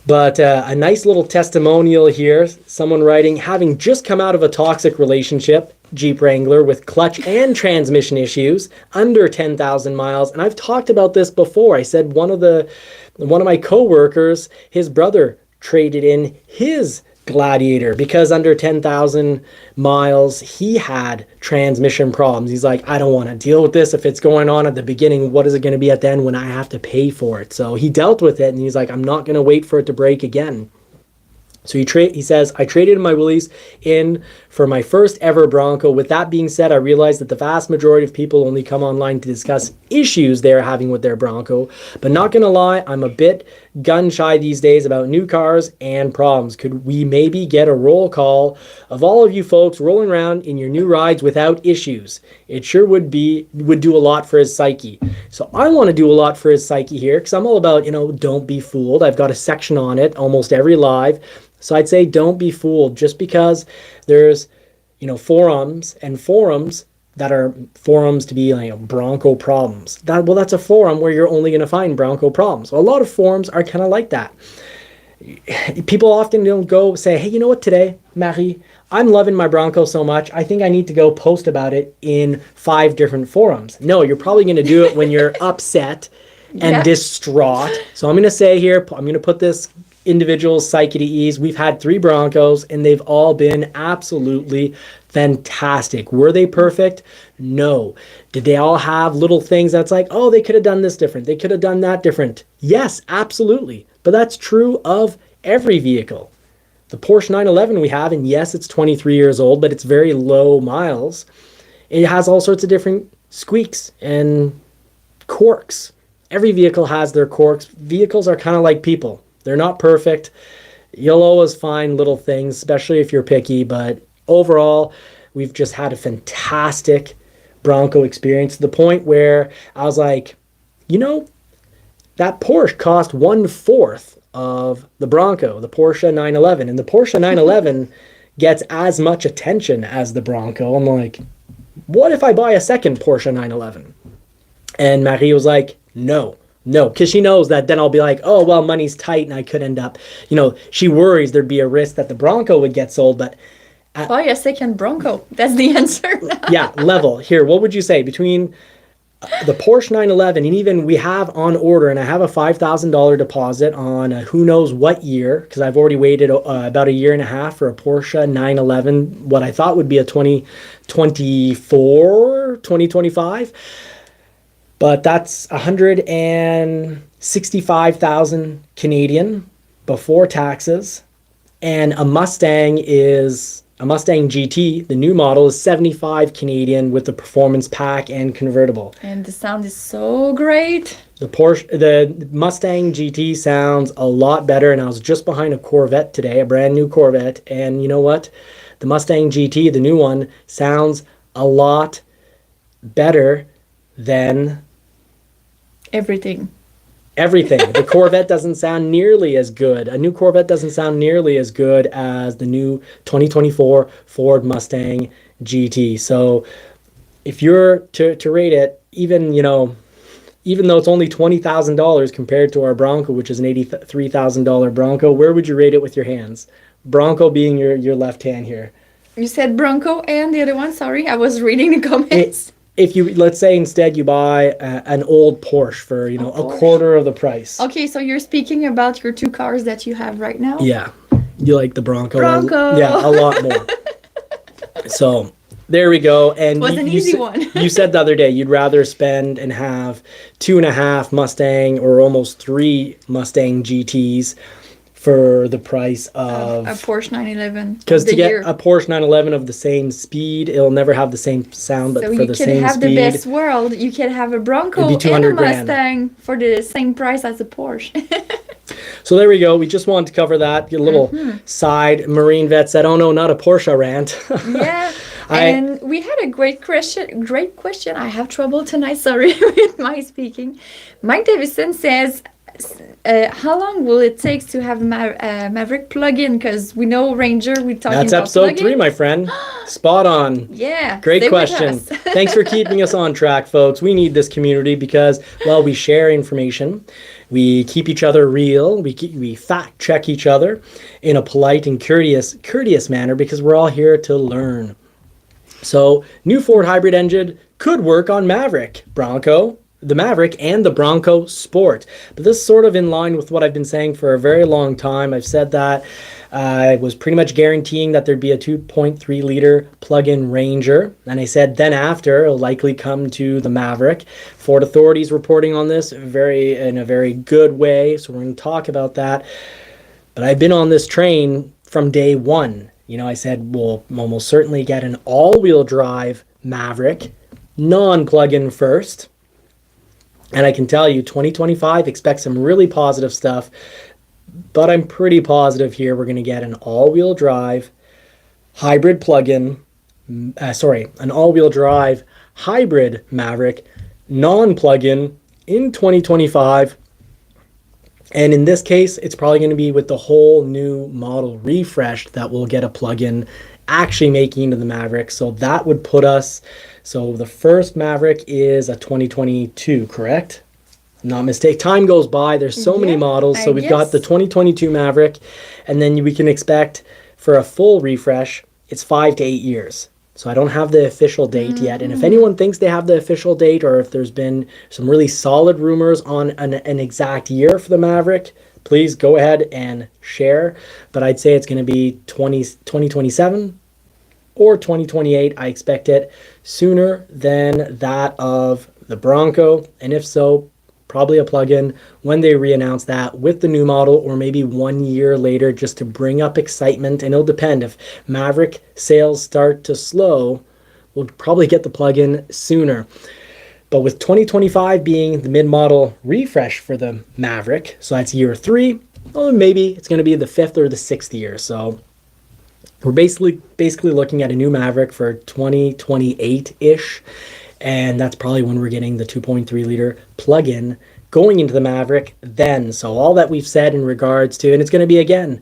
But a nice little testimonial here. Someone writing, having just come out of a toxic relationship, Jeep Wrangler, with clutch and transmission issues, under 10,000 miles. And I've talked about this before. I said one of my coworkers, his brother traded in his Gladiator, because under 10,000 miles, he had transmission problems. He's like, I don't want to deal with this. If it's going on at the beginning, what is it going to be at the end when I have to pay for it? So he dealt with it, and he's like, I'm not going to wait for it to break again. So he says, I traded my Willys in for my first ever Bronco. With that being said, I realized that the vast majority of people only come online to discuss issues they're having with their Bronco. But not going to lie, I'm a bit gun shy these days about new cars and problems. Could we maybe get a roll call of all of you folks rolling around in your new rides without issues? It sure would do a lot for his psyche. So I want to do a lot for his psyche here, because I'm all about, don't be fooled. I've got a section on it almost every live. So I'd say don't be fooled. Just because there's, forums that are forums to be Bronco problems. That's a forum where you're only going to find Bronco problems. Well, a lot of forums are kind of like that. People often don't go say, hey, you know what today, Marie? I'm loving my Bronco so much, I think I need to go post about it in 5 different forums. No, you're probably going to do it when you're upset and distraught. So I'm going to say here, I'm going to put this individual's psyche to ease. We've had 3 Broncos, and they've all been absolutely fantastic. Were they perfect? No. Did they all have little things that's like, oh, they could have done this different, they could have done that different? Yes, absolutely. But that's true of every vehicle. The Porsche 911 we have, and yes, it's 23 years old, but it's very low miles. It has all sorts of different squeaks and quirks. Every vehicle has their quirks. Vehicles are kind of like people. They're not perfect. You'll always find little things, especially if you're picky. But overall, we've just had a fantastic Bronco experience, to the point where I was like, that Porsche cost 1/4 of the Bronco, the Porsche 911. And the Porsche 911 gets as much attention as the Bronco. I'm like, what if I buy a second Porsche 911? And Marie was like, no, because she knows that then I'll be like, oh, well, money's tight and I could end up, she worries there'd be a risk that the Bronco would get sold. But buy a second Bronco. That's the answer. Yeah, level. Here, what would you say between the Porsche 911, and even we have on order, and I have a $5,000 deposit on who knows what year, because I've already waited about a year and a half for a Porsche 911, what I thought would be a 2025. But that's 165,000 Canadian before taxes. And a Mustang GT, the new model, is 75 Canadian with the performance pack and convertible. And the sound is so great. The Mustang GT sounds a lot better, and I was just behind a Corvette today, a brand new Corvette, and you know what? The Mustang GT, the new one, sounds a lot better than everything. The Corvette doesn't sound nearly as good. A new Corvette doesn't sound nearly as good as the new 2024 Ford Mustang GT. So if you're to rate it, even though it's only $20,000 compared to our Bronco, which is an $83,000 Bronco, where would you rate it with your hands? Bronco being your left hand here. You said Bronco and the other one, sorry, I was reading the comments. If you, let's say instead you buy an old Porsche for, a quarter of the price. Okay, so you're speaking about your 2 cars that you have right now? Yeah. You like the Bronco? Bronco! Yeah, a lot more. So, there we go. And it was an easy one. You said the other day you'd rather spend and have 2.5 Mustang or almost 3 Mustang GTs for the price of a Porsche 911. Because to get a Porsche 911 of the same speed, it'll never have the same sound, but for the same speed. So you could have the best world. You could have a Bronco and a Mustang for the same price as a Porsche. So there we go. We just wanted to cover that. Get a little side. Marine vet said, "Oh no, not a Porsche rant." Yeah. And we had a great question. I have trouble tonight. Sorry with my speaking. Mike Davison says, how long will it take to have Maverick plug-in? Because we know Ranger, we're talking about That's episode 3, my friend. Spot on. Yeah. Great question. Thanks for keeping us on track, folks. We need this community because, well, we share information. We keep each other real. We fact check each other in a polite and courteous manner because we're all here to learn. So, new Ford hybrid engine could work on Maverick, Bronco, the Maverick, and the Bronco Sport. But this is sort of in line with what I've been saying for a very long time. I've said that I was pretty much guaranteeing that there'd be a 2.3 liter plug-in Ranger. And I said then after, it'll likely come to the Maverick. Ford authorities reporting on this in a very good way. So we're going to talk about that. But I've been on this train from day one. I said, we'll almost certainly get an all-wheel drive Maverick, non-plug-in first. And I can tell you, 2025, expect some really positive stuff. But I'm pretty positive here we're going to get an all-wheel drive hybrid plug-in, an all-wheel drive hybrid Maverick, non-plug-in in 2025. And in this case, it's probably going to be with the whole new model refreshed that we'll get a plug-in actually making into the Maverick. So that would put us, so the first Maverick is a 2022, correct? Not mistake. Time goes by. There's so many models. So we've got the 2022 Maverick, and then we can expect for a full refresh, it's 5 to 8 years. So I don't have the official date yet. And if anyone thinks they have the official date, or if there's been some really solid rumors on an exact year for the Maverick, please go ahead and share. But I'd say it's going to be 2027 or 2028. I expect it sooner than that of the Bronco. And if so, probably a plug-in when they re-announce that with the new model, or maybe 1 year later, just to bring up excitement. And it'll depend. If Maverick sales start to slow, we'll probably get the plug-in sooner. But with 2025 being the mid-model refresh for the Maverick, so that's year 3, well, maybe it's going to be the 5th or the 6th year. So we're basically looking at a new Maverick for 2028-ish. And that's probably when we're getting the 2.3 liter plug-in going into the Maverick then. So all that we've said in regards to, and it's going to be, again,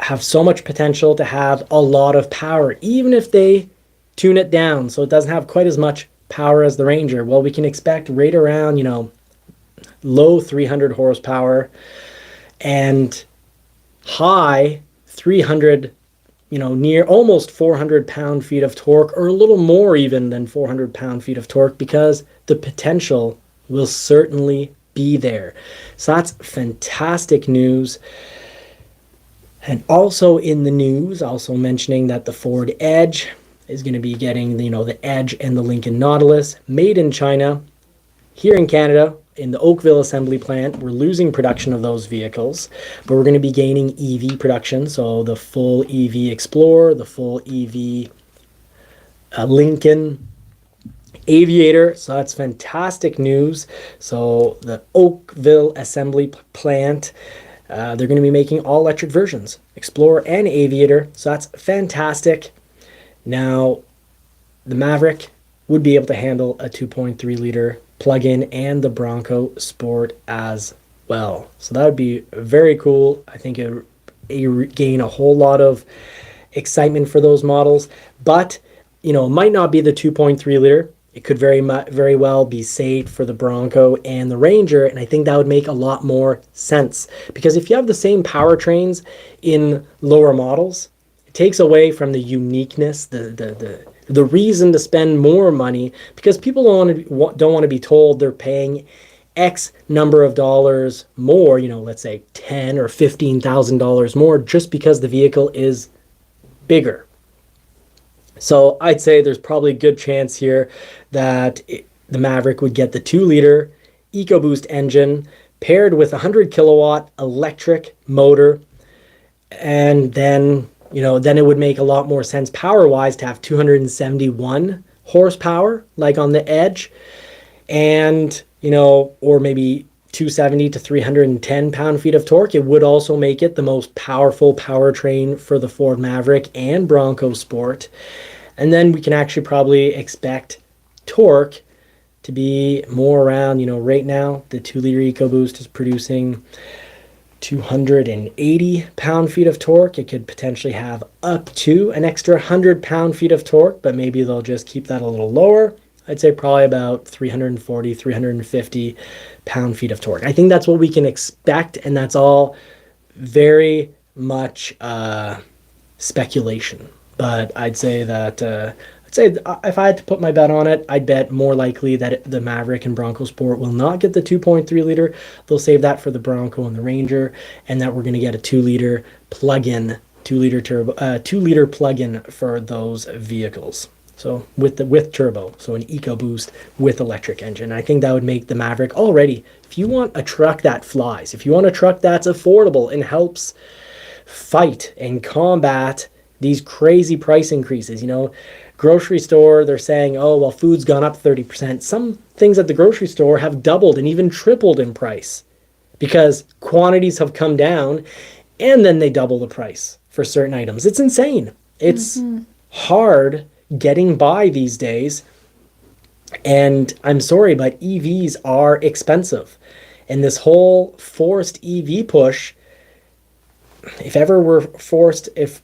have so much potential to have a lot of power, even if they tune it down so it doesn't have quite as much power as the Ranger. Well, we can expect right around, low 300 horsepower and high 300, near almost 400 pound-feet of torque, or a little more even than 400 pound-feet of torque, because the potential will certainly be there. So that's fantastic news. And also in the news, also mentioning that the Ford Edge is going to be getting, the Edge and the Lincoln Nautilus made in China. Here in Canada, in the Oakville assembly plant, we're losing production of those vehicles, but we're going to be gaining EV production. So the full EV Explorer, the full EV Lincoln Aviator. So that's fantastic news. So the Oakville assembly plant, they're going to be making all electric versions, Explorer and Aviator. So that's fantastic. Now, the Maverick would be able to handle a 2.3 liter plug-in, and the Bronco Sport as well. So that would be very cool. I think it gain a whole lot of excitement for those models. But, it might not be the 2.3 liter. It could very well be saved for the Bronco and the Ranger, and I think that would make a lot more sense. Because if you have the same powertrains in lower models, it takes away from the uniqueness, the reason to spend more money, because people don't want to be told they're paying X number of dollars more, let's say $10,000 or $15,000 more, just because the vehicle is bigger. So I'd say there's probably a good chance here that the Maverick would get the 2 liter EcoBoost engine paired with a 100 kilowatt electric motor, and then then it would make a lot more sense power-wise to have 271 horsepower, like on the Edge, and, or maybe 270 to 310 pound-feet of torque. It would also make it the most powerful powertrain for the Ford Maverick and Bronco Sport. And then we can actually probably expect torque to be more around, right now, the 2 liter EcoBoost is producing 280 pound-feet of torque. It could potentially have up to an extra 100 pound-feet of torque, but maybe they'll just keep that a little lower. I'd say probably about 340, 350 pound-feet of torque. I think that's what we can expect, and that's all very much speculation. But I'd say that say if I had to put my bet on it, I'd bet more likely that the Maverick and Bronco Sport will not get the 2.3 liter. They'll save that for the Bronco and the Ranger, and that we're going to get a 2-liter plug-in, 2-liter turbo, 2-liter plug-in for those vehicles. So with turbo, so an EcoBoost with electric engine. I think that would make the Maverick already. If you want a truck that flies, if you want a truck that's affordable and helps fight and combat these crazy price increases, grocery store, they're saying, oh, well, food's gone up 30%. Some things at the grocery store have doubled and even tripled in price because quantities have come down, and then they double the price for certain items. It's insane. It's hard getting by these days. And I'm sorry, but EVs are expensive. And this whole forced EV push, if ever we're forced, if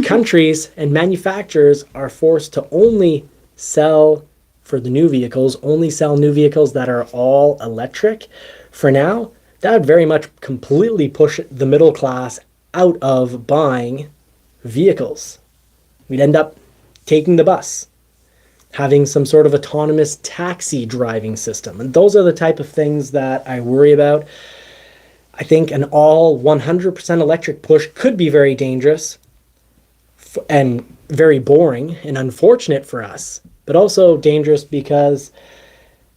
countries and manufacturers are forced to only sell for the new vehicles, only sell new vehicles that are all electric, for now, that would very much completely push the middle class out of buying vehicles. We'd end up taking the bus, having some sort of autonomous taxi driving system. And those are the type of things that I worry about. I think an all 100% electric push could be very dangerous and very boring and unfortunate for us, but also dangerous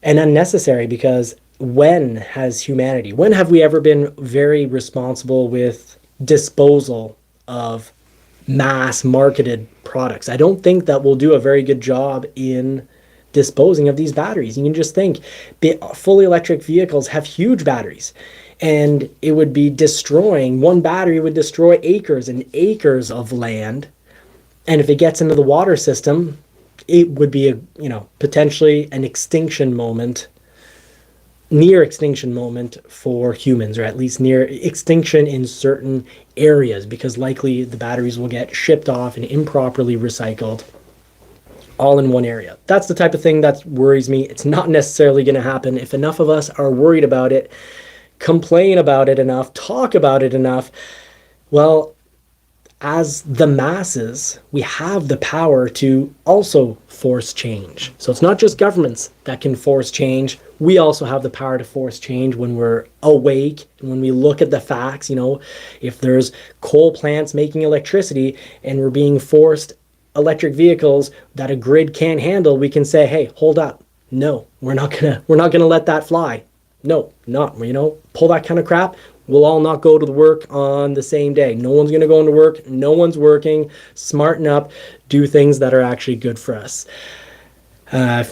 and unnecessary because when have we ever been very responsible with disposal of mass marketed products? I don't think that we'll do a very good job in disposing of these batteries. You can just think, fully electric vehicles have huge batteries, and it would be one battery would destroy acres and acres of land. And if it gets into the water system, it would be potentially an near extinction moment for humans, or at least near extinction in certain areas, because likely the batteries will get shipped off and improperly recycled all in one area. That's the type of thing that worries me. It's not necessarily going to happen. If enough of us are worried about it, complain about it enough, talk about it enough, well, as the masses, we have the power to also force change. So it's not just governments that can force change. We also have the power to force change when we're awake and when we look at the facts. If there's coal plants making electricity and we're being forced electric vehicles that a grid can't handle, we can say, hey, hold up. No, we're not gonna let that fly. No, pull that kind of crap. We'll all not go to work on the same day. No one's going to go into work. No one's working. Smarten up. Do things that are actually good for us.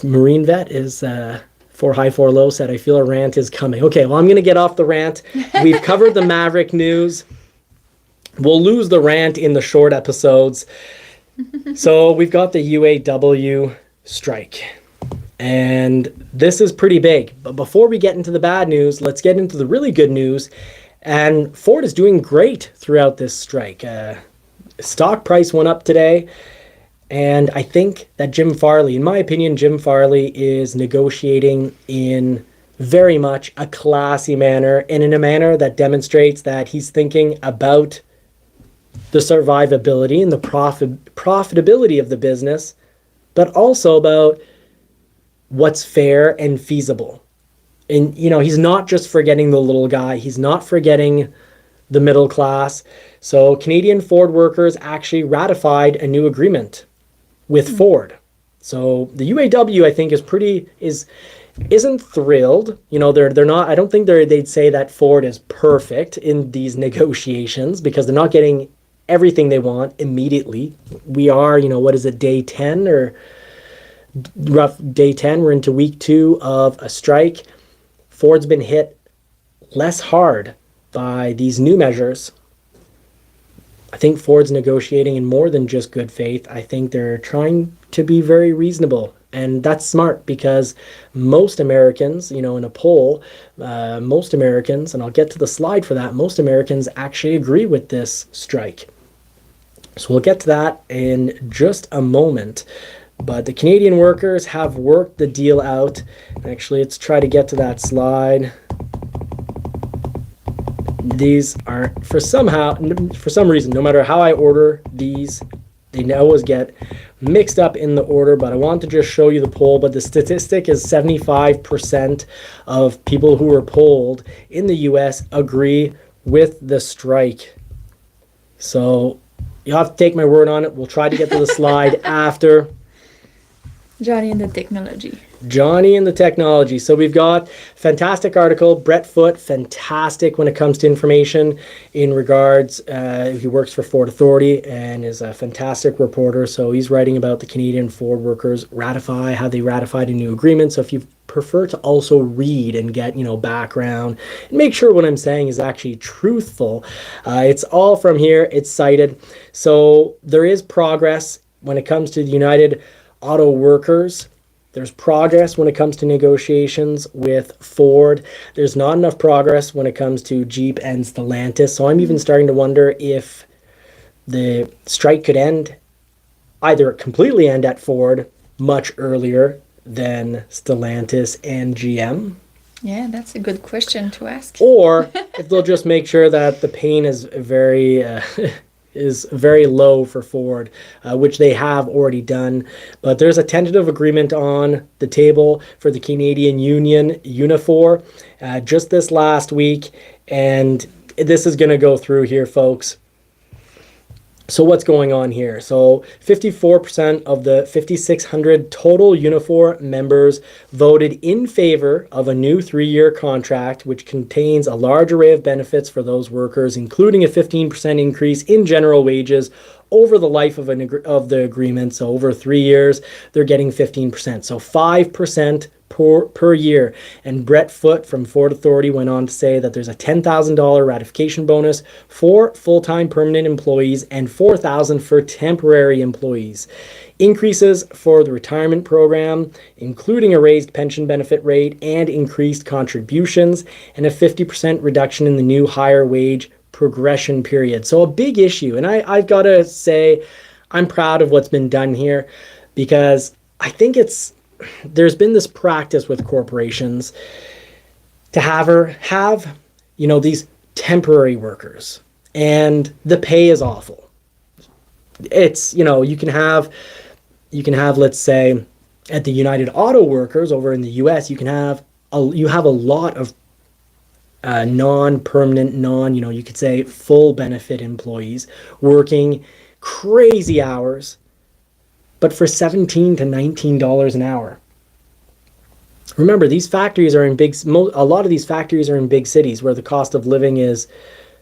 Marine Vet is 4 High 4 Low said, I feel a rant is coming. Okay, well, I'm going to get off the rant. We've covered the Maverick news. We'll lose the rant in the short episodes. So we've got the UAW strike. And this is pretty big. But before we get into the bad news, let's get into the really good news. And Ford is doing great throughout this strike. Stock price went up today. And I think that in my opinion, Jim Farley is negotiating in very much a classy manner and in a manner that demonstrates that he's thinking about the survivability and the profitability of the business, but also about what's fair and feasible. And, he's not just forgetting the little guy. He's not forgetting the middle class. So Canadian Ford workers actually ratified a new agreement with Ford. So the UAW, I think, isn't thrilled. They're not, I don't think they'd say that Ford is perfect in these negotiations because they're not getting everything they want immediately. We are, what is it, day 10 or rough day 10? We're into week 2 of a strike. Ford's been hit less hard by these new measures. I think Ford's negotiating in more than just good faith. I think they're trying to be very reasonable. And that's smart because most Americans, in a poll, most Americans, and I'll get to the slide for that, most Americans actually agree with this strike. So we'll get to that in just a moment. But the Canadian workers have worked the deal out. Actually, let's try to get to that slide. These are, for some reason, no matter how I order these They always get mixed up in the order, but I want to just show you the poll. But the statistic is 75% of people who were polled in the US agree with the strike. So you'll have to take my word on it. We'll try to get to the slide after. Johnny and the technology. Johnny and the technology. So we've got fantastic article. Brett Foote, fantastic when it comes to information in regards. He works for Ford Authority and is a fantastic reporter. So he's writing about the Canadian Ford workers how they ratified a new agreement. So if you prefer to also read and get, background and make sure what I'm saying is actually truthful, it's all from here. It's cited. So there is progress when it comes to the United Auto Workers. There's progress when it comes to negotiations with Ford. There's not enough progress when it comes to Jeep and Stellantis. So I'm even starting to wonder if the strike could either completely end at Ford much earlier than Stellantis and GM. Yeah, that's a good question to ask. Or if they'll just make sure that the pain is very low for Ford, which they have already done. But there's a tentative agreement on the table for the Canadian Union, Unifor, just this last week. And this is going to go through here, folks. So what's going on here? So 54% of the 5,600 total Unifor members voted in favor of a new 3-year contract, which contains a large array of benefits for those workers, including a 15% increase in general wages over the life of the agreement. So over 3 years, they're getting 15%. So 5% per year. And Brett Foote from Ford Authority went on to say that there's a $10,000 ratification bonus for full-time permanent employees and $4,000 for temporary employees. Increases for the retirement program, including a raised pension benefit rate and increased contributions, and a 50% reduction in the new higher wage progression period. So a big issue. And I've got to say, I'm proud of what's been done here, because I think there's been this practice with corporations to have these temporary workers, and the pay is awful. It's, you can have, let's say, at the United Auto Workers over in the US, you have a lot of non-permanent, you could say full benefit employees working crazy hours, but for $17 to $19 an hour. Remember, these factories are a lot of these factories are in big cities where the cost of living is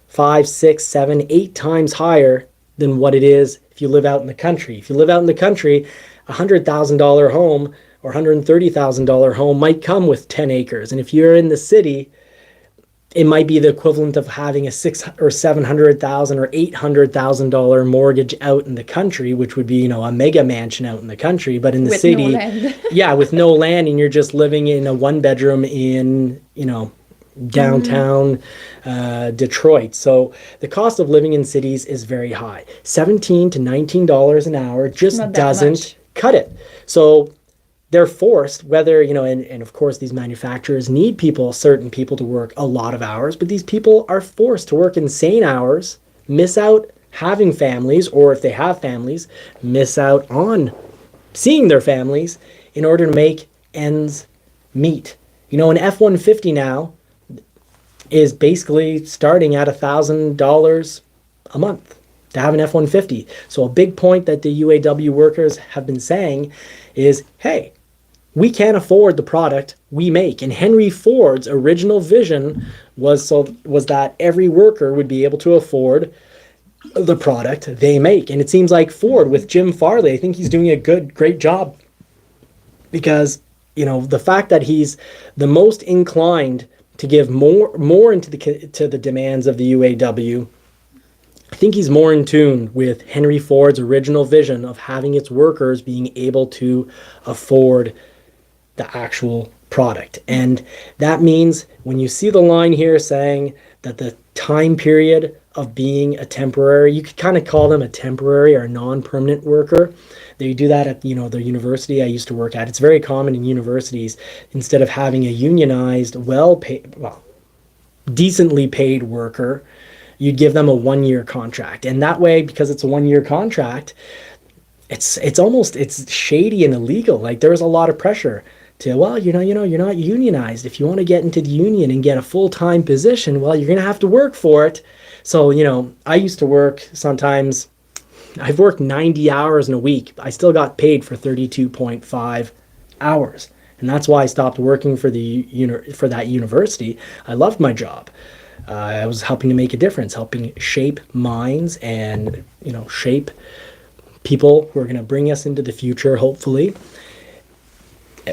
5, 6, 7, 8 times higher than what it is if you live out in the country. If you live out in the country, a $100,000 home or $130,000 home might come with 10 acres. And if you're in the city, it might be the equivalent of having a $600,000 or $700,000 or $800,000 mortgage out in the country, which would be, a mega mansion out in the country. But in the city, no land. yeah, with no land, and you're just living in a 1-bedroom in, downtown Detroit. So the cost of living in cities is very high. $17 to $19 an hour just doesn't cut it. So they're forced, whether, and of course these manufacturers need certain people to work a lot of hours, but these people are forced to work insane hours, miss out having families, or if they have families, miss out on seeing their families in order to make ends meet. An F-150 now is basically starting at $1,000 a month to have an F-150. So a big point that the UAW workers have been saying is, hey, we can't afford the product we make. And Henry Ford's original vision was that every worker would be able to afford the product they make. And it seems like Ford with Jim Farley, I think he's doing a great job, because, the fact that he's the most inclined to give more into the demands of the UAW, I think he's more in tune with Henry Ford's original vision of having its workers being able to afford the actual product. And that means when you see the line here saying that the time period of being a temporary, you could kind of call them a temporary or non-permanent worker. They do that at the university I used to work at. It's very common in universities, instead of having a unionized, decently paid worker, you'd give them a 1-year contract. And that way, because it's a 1-year contract, it's almost it's shady and illegal. Like there's a lot of pressure to, well, you're not unionized. If you want to get into the union and get a full-time position, well, you're going to have to work for it. So, I used to work sometimes, I've worked 90 hours in a week. I still got paid for 32.5 hours. And that's why I stopped working for for that university. I loved my job. I was helping to make a difference, helping shape minds and, shape people who are going to bring us into the future, hopefully.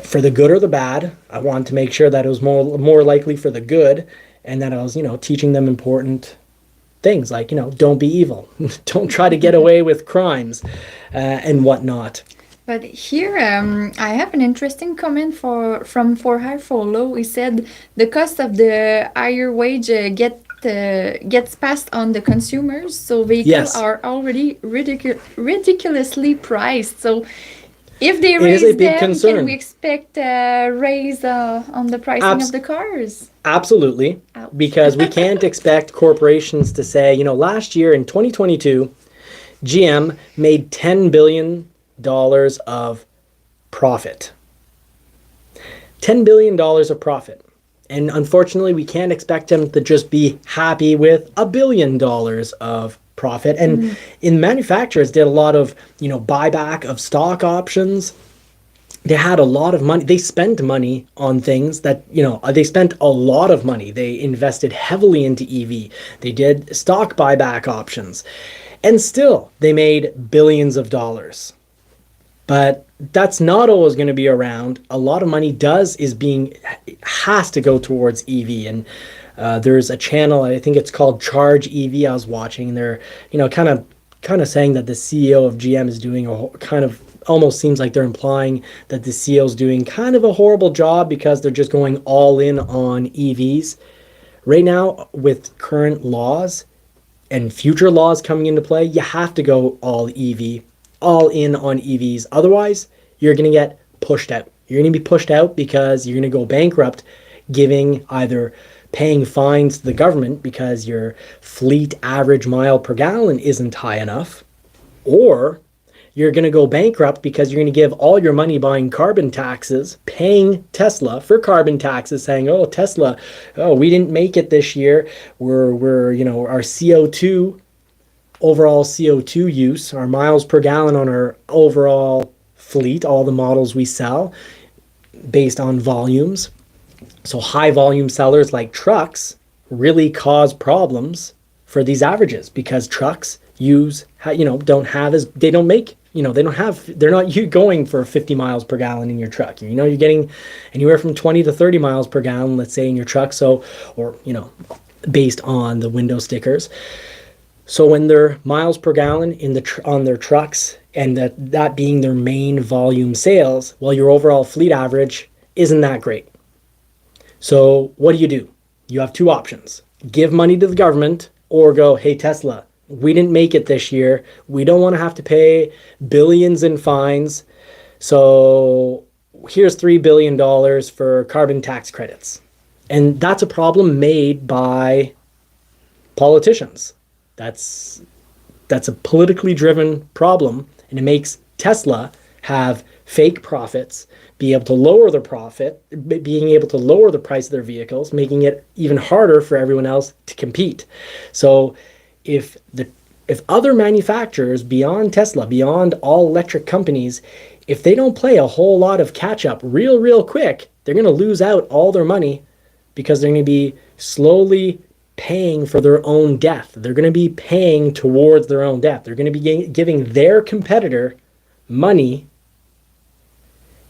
For the good or the bad, I wanted to make sure that it was more likely for the good, and that I was, teaching them important things like, don't be evil, don't try to get away with crimes, and whatnot. But here, I have an interesting comment from For High For Low. He said the cost of the higher wage gets passed on the consumers, so vehicles Yes. are already ridiculously priced. So if they It is raise a big them, concern. can we expect a raise on the pricing of the cars? Absolutely, Ouch. because we can't expect corporations to say, last year in 2022, GM made $10 billion of profit. $10 billion of profit. And unfortunately, we can't expect them to just be happy with $1 billion of profit. And in manufacturers did a lot of, buyback of stock options. They had a lot of money. They spent money on things that, they spent a lot of money. They invested heavily into EV. They did stock buyback options. And still, they made billions of dollars. But that's not always going to be around. A lot of money has to go towards EV. And there's a channel, I think it's called Charge EV, I was watching. And they're, kind of saying that the CEO of GM is doing almost seems like they're implying that the CEO is doing kind of a horrible job because they're just going all in on EVs. Right now, with current laws and future laws coming into play, you have to go all EV, all in on EVs. Otherwise, you're going to get pushed out. You're going to be pushed out because you're going to go bankrupt, either paying fines to the government because your fleet average mile per gallon isn't high enough, or you're going to go bankrupt because you're going to give all your money buying carbon taxes, paying Tesla for carbon taxes, saying, "Oh, Tesla, we didn't make it this year. We're our overall CO2 use, our miles per gallon on our overall fleet, all the models we sell, based on volumes." So high volume sellers like trucks really cause problems for these averages because trucks they're not you going for 50 miles per gallon in your truck. You're getting anywhere from 20 to 30 miles per gallon, let's say, in your truck. So, or, based on the window stickers. So when their miles per gallon on their trucks, and that being their main volume sales, well, your overall fleet average isn't that great. So what do? You have two options: give money to the government, or go, "Hey, Tesla, we didn't make it this year. We don't want to have to pay billions in fines. So here's $3 billion for carbon tax credits." And that's a problem made by politicians. That's a politically driven problem, and it makes Tesla have fake profits, being able to lower the price of their vehicles, making it even harder for everyone else to compete. So if other manufacturers beyond Tesla, beyond all electric companies, if they don't play a whole lot of catch up real quick, they're going to lose out all their money because they're going to be slowly paying for their own death. They're going to be paying towards their own death. They're going to be giving their competitor money,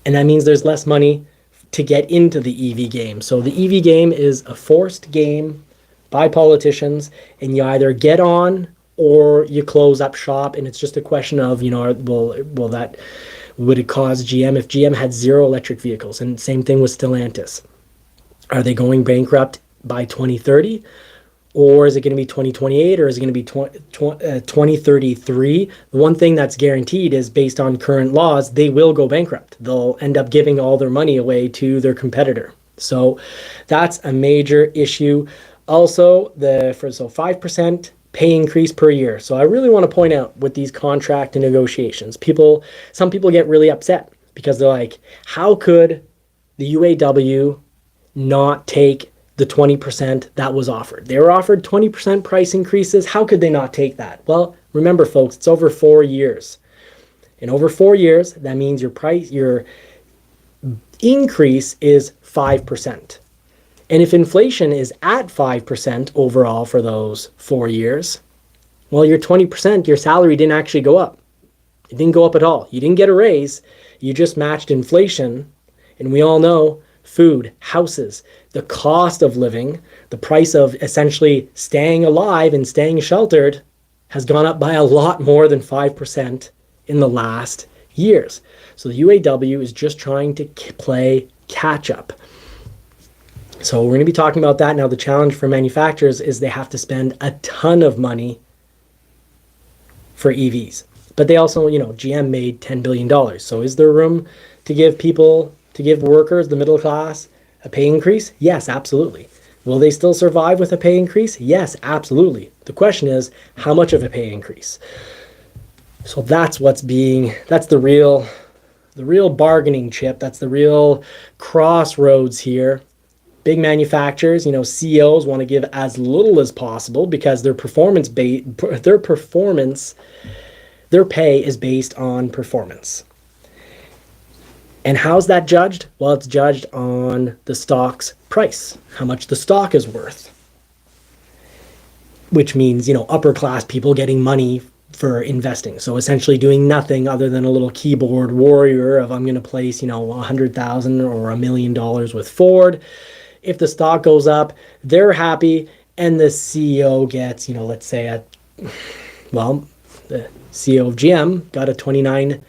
and that means there's less money to get into the EV game. So the EV game is a forced game by politicians, and you either get on or you close up shop. And it's just a question of, would it cause GM, if GM had zero electric vehicles? And same thing with Stellantis. Are they going bankrupt by 2030? Or is it going to be 2028, or is it going to be 2033? The one thing that's guaranteed is, based on current laws, they will go bankrupt. They'll end up giving all their money away to their competitor. So that's a major issue. Also, 5% pay increase per year. So I really want to point out with these contract and negotiations, some people get really upset because they're like, how could the UAW not take the 20% that was offered? They were offered 20% price increases. How could they not take that? Well, remember folks, it's over 4 years. And over 4 years, that means your increase is 5%. And if inflation is at 5% overall for those 4 years, well, your 20%, your salary didn't actually go up. It didn't go up at all. You didn't get a raise. You just matched inflation. And we all know food, houses, the cost of living, the price of essentially staying alive and staying sheltered has gone up by a lot more than 5% in the last years. So the UAW is just trying to play catch up. So we're going to be talking about that now. The challenge for manufacturers is they have to spend a ton of money for EVs. But they also, GM made $10 billion. So is there room to give workers, the middle class, a pay increase? Yes, absolutely. Will they still survive with a pay increase? Yes, absolutely. The question is, how much of a pay increase? So that's the real bargaining chip. That's the real crossroads here. Big manufacturers, CEOs want to give as little as possible because their pay is based on performance. And how's that judged? Well, it's judged on the stock's price, how much the stock is worth. Which means, upper class people getting money for investing. So essentially doing nothing other than a little keyboard warrior of I'm going to place, $100,000 or $1 million with Ford. If the stock goes up, they're happy, and the CEO gets, let's say the CEO of GM got a $29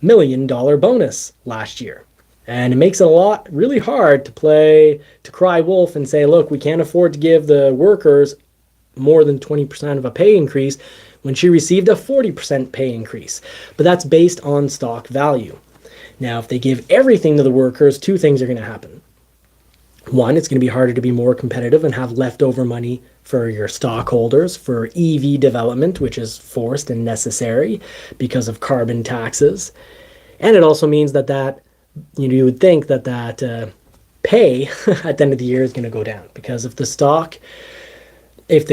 million bonus last year. And it makes it really hard to cry wolf and say, look, we can't afford to give the workers more than 20% of a pay increase when she received a 40% pay increase. But that's based on stock value. Now, if they give everything to the workers, two things are going to happen. One, it's going to be harder to be more competitive and have leftover money for your stockholders for EV development, which is forced and necessary because of carbon taxes. And it also means that you would think that pay at the end of the year is going to go down because if the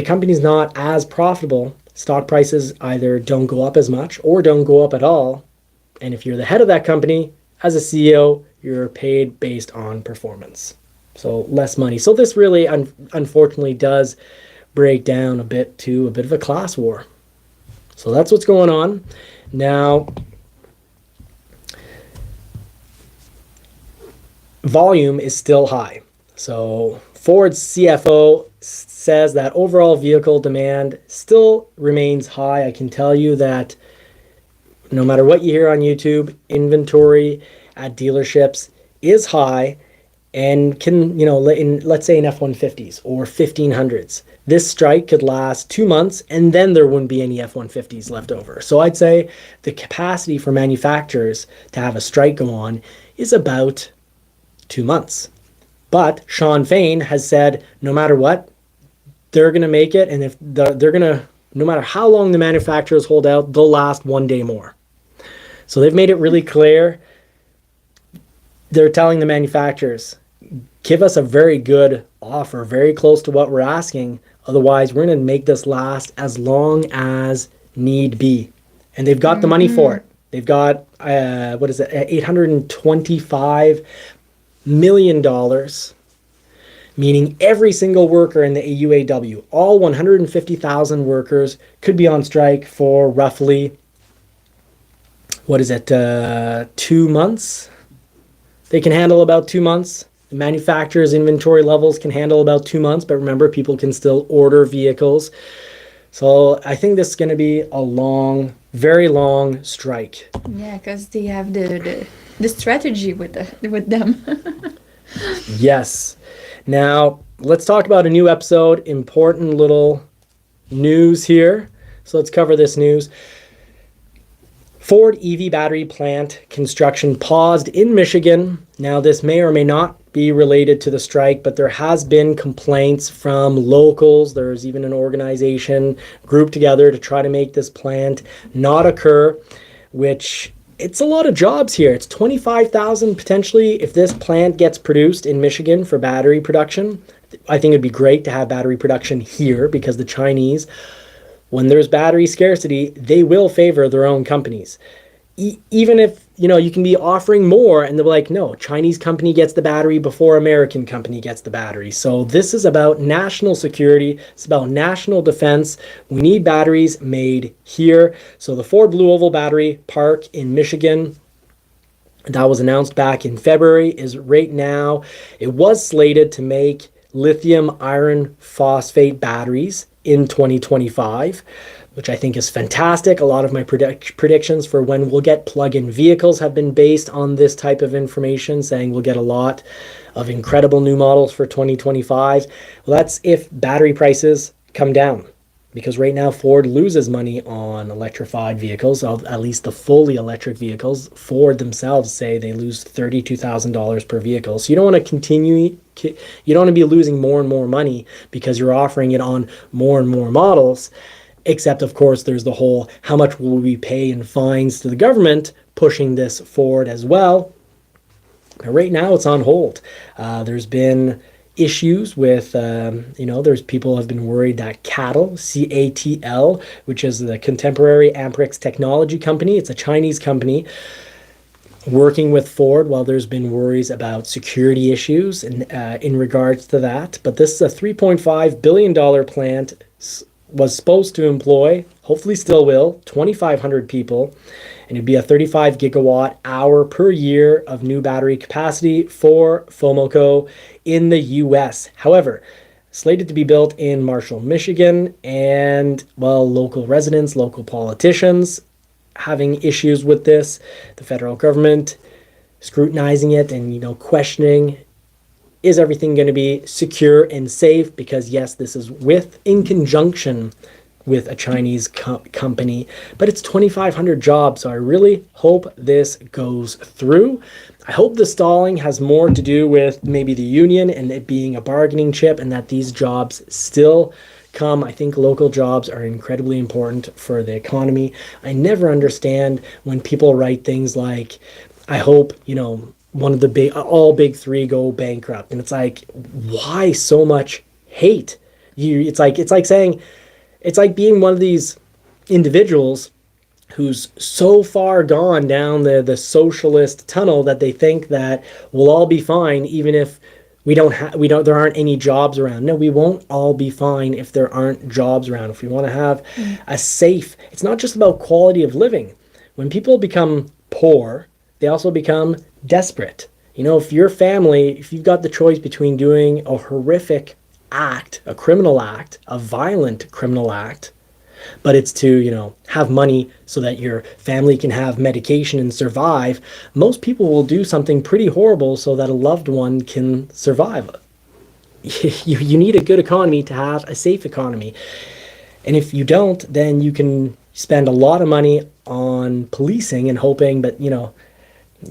company's not as profitable, stock prices either don't go up as much or don't go up at all. And if you're the head of that company, as a CEO, you're paid based on performance. So less money. So this really, unfortunately, does break down a bit of a class war. So that's what's going on. Now, volume is still high. So Ford's CFO says that overall vehicle demand still remains high. I can tell you that no matter what you hear on YouTube, inventory at dealerships is high. And can, let's say in F-150s or 1500s, this strike could last 2 months and then there wouldn't be any F-150s left over. So I'd say the capacity for manufacturers to have a strike go on is about 2 months. But Sean Fain has said no matter what, they're going to make it. And if no matter how long the manufacturers hold out, they'll last 1 day more. So they've made it really clear. They're telling the manufacturers, give us a very good offer, very close to what we're asking. Otherwise, we're going to make this last as long as need be. And they've got the money for it. They've got, $825 million, meaning every single worker in the UAW, all 150,000 workers could be on strike for roughly, 2 months? They can handle about 2 months. The manufacturer's inventory levels can handle about 2 months, but remember, people can still order vehicles. So I think this is going to be a long, very long strike. Yeah, because they have the strategy with them. Yes. Now, let's talk about a new episode. Important little news here. So let's cover this news. Ford EV battery plant construction paused in Michigan. Now, this may or may not be related to the strike, but there has been complaints from locals. There's even an organization grouped together to try to make this plant not occur, which it's a lot of jobs here. It's 25,000 potentially if this plant gets produced in Michigan for battery production. I think it'd be great to have battery production here because the Chinese, when there's battery scarcity, they will favor their own companies. Even if, you can be offering more and they're like, no, Chinese company gets the battery before American company gets the battery. So this is about national security. It's about national defense. We need batteries made here. So the Ford Blue Oval Battery Park in Michigan, that was announced back in February, is right now, it was slated to make lithium iron phosphate batteries in 2025, which I think is fantastic. A lot of my predictions for when we'll get plug-in vehicles have been based on this type of information, saying we'll get a lot of incredible new models for 2025. Well, that's if battery prices come down, because right now Ford loses money on electrified vehicles, at least the fully electric vehicles. Ford themselves say they lose $32,000 per vehicle. So you don't want to be losing more and more money because you're offering it on more and more models. Except, of course, there's the whole how much will we pay in fines to the government pushing this forward as well. But right now it's on hold. There's been issues with, there's people have been worried that CATL, C-A-T-L, which is the Contemporary Amperex Technology Company, it's a Chinese company, working with Ford, while there's been worries about security issues in regards to that. But this is a $3.5 billion plant, was supposed to employ, hopefully still will, 2,500 people, and it'd be a 35 gigawatt hour per year of new battery capacity for FOMOCO in the US. However, slated to be built in Marshall, Michigan, and, well, local residents, local politicians having issues with this, the federal government scrutinizing it and, questioning, is everything going to be secure and safe? Because yes, this is in conjunction with a Chinese company, but it's 2,500 jobs. So I really hope this goes through. I hope the stalling has more to do with maybe the union and it being a bargaining chip, and that these jobs still come. I think local jobs are incredibly important for the economy. I never understand when people write things like, I hope, one of the all big three go bankrupt. And it's like, why so much hate? It's like being one of these individuals who's so far gone down the socialist tunnel that they think that we'll all be fine even if there aren't any jobs around. No, we won't all be fine if there aren't jobs around. If we want to have a safe, it's not just about quality of living. When people become poor, they also become desperate. If your family, if you've got the choice between doing a horrific act, a criminal act, a violent criminal act, but it's to, have money so that your family can have medication and survive, most people will do something pretty horrible so that a loved one can survive. You need a good economy to have a safe economy. And if you don't, then you can spend a lot of money on policing and hoping, but,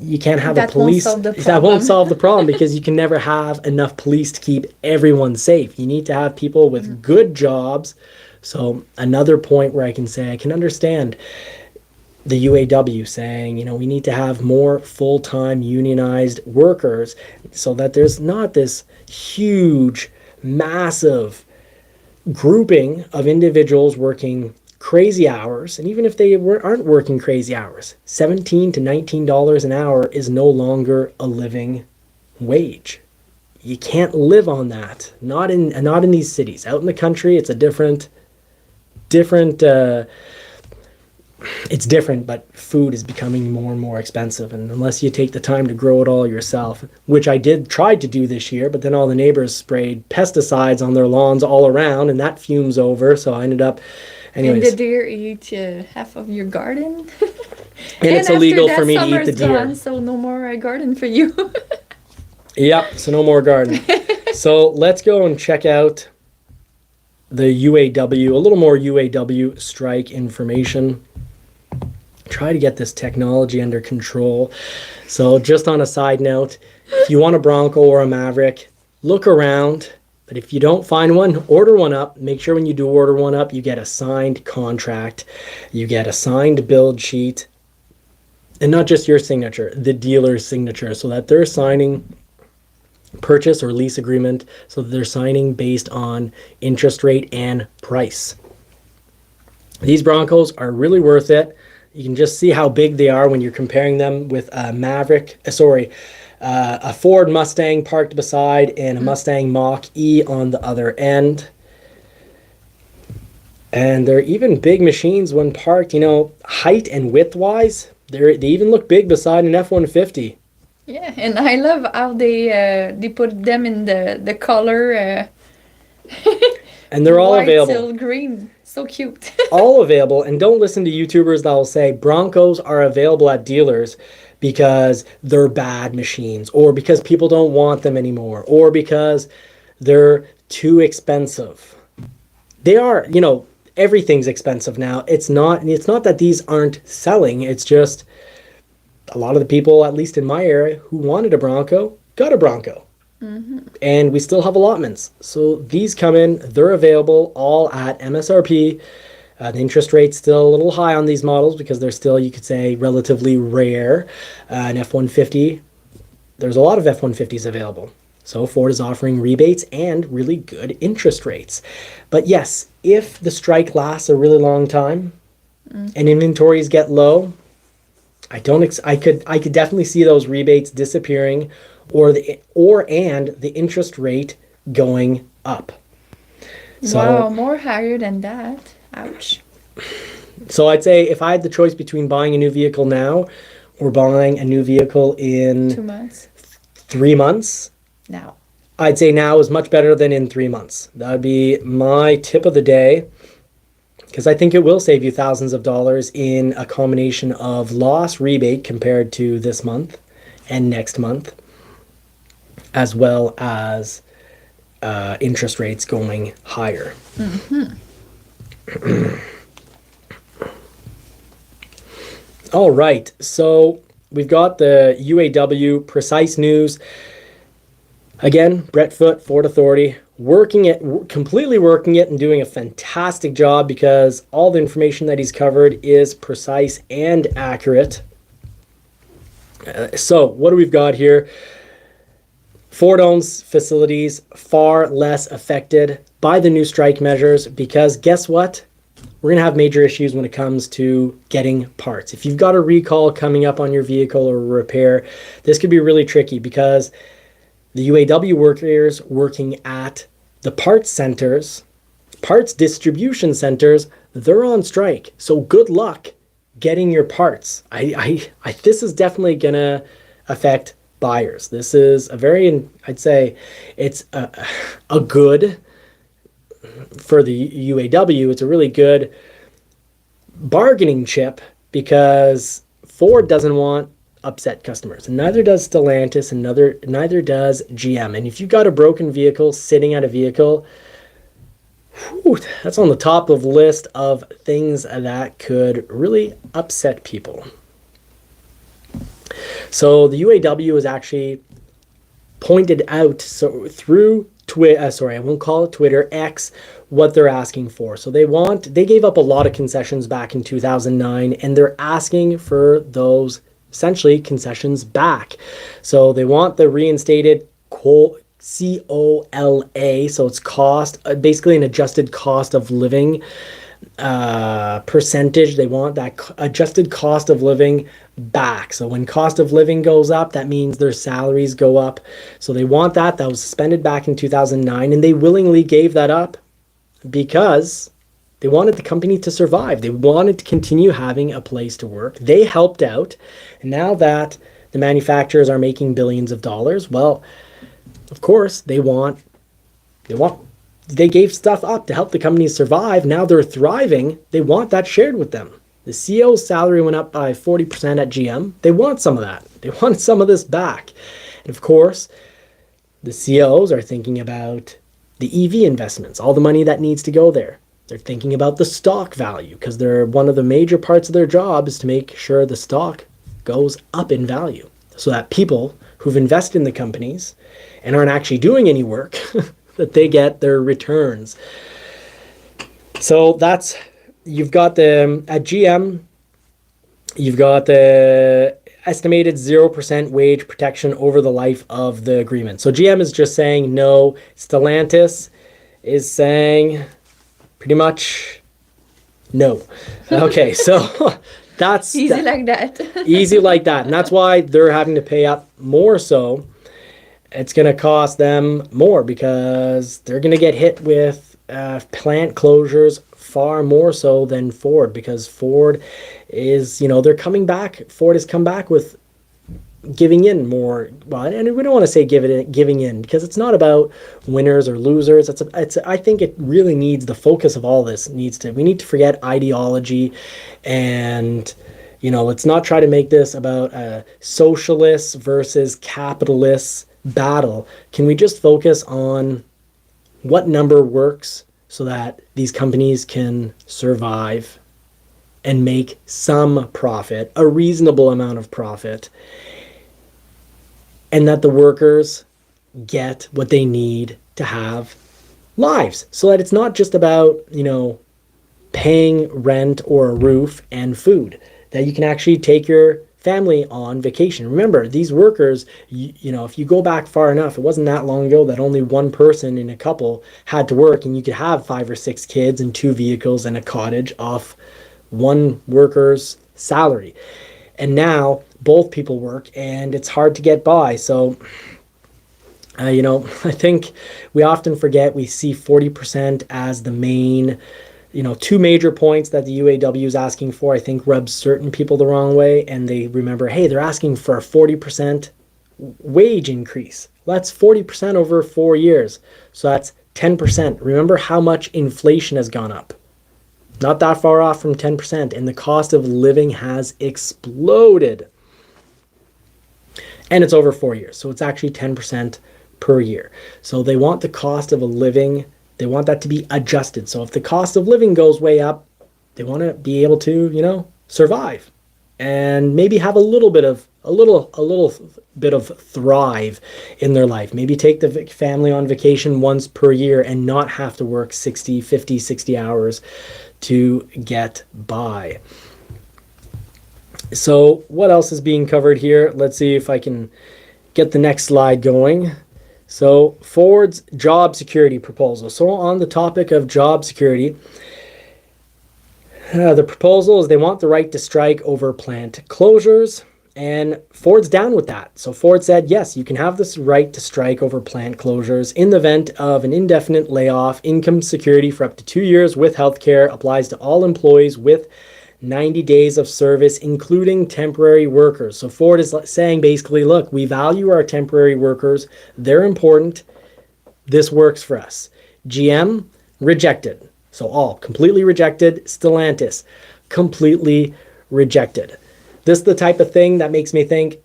you can't have a police. That won't solve the problem because you can never have enough police to keep everyone safe. You need to have people with good jobs. So another point where I can understand the UAW saying, we need to have more full-time unionized workers so that there's not this huge, massive grouping of individuals working crazy hours. And even if they aren't working crazy hours, $17 to $19 an hour is no longer a living wage. You can't live on that. Not in these cities. Out in the country, it's a different it's different, but food is becoming more and more expensive. And unless you take the time to grow it all yourself, which I tried to do this year, but then all the neighbors sprayed pesticides on their lawns all around and that fumes over. So I ended up, anyways. And the deer eat half of your garden. And it's illegal for me to eat the deer. Gone, so no more garden for you. Yep, so no more garden. So let's go and check out the UAW, a little more UAW strike information. try to get this technology under control. So just on a side note, if you want a Bronco or a Maverick, look around. But if you don't find one, order one up. Make sure when you do order one up, you get a signed contract. You get a signed build sheet. And not just your signature, the dealer's signature, so that they're signing purchase or lease agreement, so that they're signing based on interest rate and price. These Broncos are really worth it. You can just see how big they are when you're comparing them with a a Ford Mustang parked beside and a Mustang Mach-E on the other end. And they're even big machines when parked, height and width-wise. They even look big beside an F-150. Yeah, and I love how they put them in the color. And they're all white, available. Still green. So cute. All available. And don't listen to YouTubers that will say Broncos are available at dealers because they're bad machines, or because people don't want them anymore, or because they're too expensive. They are, everything's expensive now. It's not that these aren't selling. It's just a lot of the people, at least in my area, who wanted a Bronco, got a Bronco. Mm-hmm. And we still have allotments. So these come in, they're available all at MSRP. The interest rate's still a little high on these models because they're still, you could say, relatively rare. An F-150, there's a lot of F-150s available. So Ford is offering rebates and really good interest rates. But yes, if the strike lasts a really long time and inventories get low, I could definitely see those rebates disappearing, or the interest rate going up. So, wow, more higher than that. Ouch. So I'd say if I had the choice between buying a new vehicle now or buying a new vehicle in 2 months. 3 months, Now. I'd say now is much better than in 3 months. That would be my tip of the day, because I think it will save you thousands of dollars in a combination of loss rebate compared to this month and next month, as well as interest rates going higher. Mm-hmm. All right, so we've got the UAW Precise News. Again, Brett Foote, Ford Authority, completely working it and doing a fantastic job, because all the information that he's covered is precise and accurate. So what do we've got here? Ford owns facilities far less affected by the new strike measures, because guess what? We're going to have major issues when it comes to getting parts. If you've got a recall coming up on your vehicle or a repair, this could be really tricky, because the UAW workers working at the parts centers, parts distribution centers, they're on strike. So good luck getting your parts. This is definitely going to affect buyers. This is I'd say it's a good for the UAW. It's a really good bargaining chip, because Ford doesn't want upset customers, and neither does Stellantis, and neither does GM. And if you've got a broken vehicle sitting at a vehicle, that's on the top of the list of things that could really upset people. So the UAW has actually pointed out, so through Twitter, I won't call it Twitter, X, what they're asking for. So they gave up a lot of concessions back in 2009, and they're asking for those essentially concessions back. So they want the reinstated COLA, so it's basically an adjusted cost of living percentage. They want that adjusted cost of living back. So when cost of living goes up, that means their salaries go up. So they want that. That was suspended back in 2009, and they willingly gave that up because they wanted the company to survive. They wanted to continue having a place to work. They helped out. And now that the manufacturers are making billions of dollars, well, of course, they gave stuff up to help the companies survive. Now they're thriving. They want that shared with them. The CEO's salary went up by 40% at GM. They want some of that. They want some of this back. And of course, the CEOs are thinking about the EV investments, all the money that needs to go there. They're thinking about the stock value because they're one of the major parts of their job is to make sure the stock goes up in value so that people who've invested in the companies and aren't actually doing any work, that they get their returns. So that's, you've got the, at GM, you've got the estimated 0% wage protection over the life of the agreement. So GM is just saying no. Stellantis is saying pretty much no. Okay, so that's Easy like that. easy like that. And that's why they're having to pay up more. So it's going to cost them more because they're going to get hit with plant closures far more so than Ford, because Ford is, they're coming back. Ford has come back with giving in more. Well, and we don't want to say giving in because it's not about winners or losers. I think it really needs, the focus of all this we need to forget ideology, and let's not try to make this about a socialist versus capitalist battle. Can we just focus on what number works so that these companies can survive and make some profit, a reasonable amount of profit, and that the workers get what they need to have lives, so that it's not just about, paying rent or a roof and food, that you can actually take your family on vacation. Remember, these workers, if you go back far enough, it wasn't that long ago that only one person in a couple had to work, and you could have 5 or 6 kids and 2 vehicles and a cottage off one worker's salary. And now both people work and it's hard to get by. So, I think we often forget, we see 40% as the main, 2 major points that the UAW is asking for, I think rubs certain people the wrong way. And they remember, hey, they're asking for a 40% wage increase. Well, that's 40% over 4 years. So that's 10%. Remember how much inflation has gone up. Not that far off from 10%, and the cost of living has exploded. And it's over 4 years, so it's actually 10% per year. So they want the cost of a living, they want that to be adjusted. So if the cost of living goes way up, they want to be able to, survive and maybe have a little bit of thrive in their life. Maybe take the family on vacation once per year and not have to work 60 hours to get by. So what else is being covered here? Let's see if I can get the next slide going. So Ford's job security proposal. So on the topic of job security, the proposal is they want the right to strike over plant closures, and Ford's down with that. So Ford said, yes, you can have this right to strike over plant closures in the event of an indefinite layoff. Income security for up to 2 years with healthcare applies to all employees with 90 days of service, including temporary workers. So Ford is saying basically, look, we value our temporary workers. They're important. This works for us. GM, rejected. So all completely rejected. Stellantis, completely rejected. This is the type of thing that makes me think,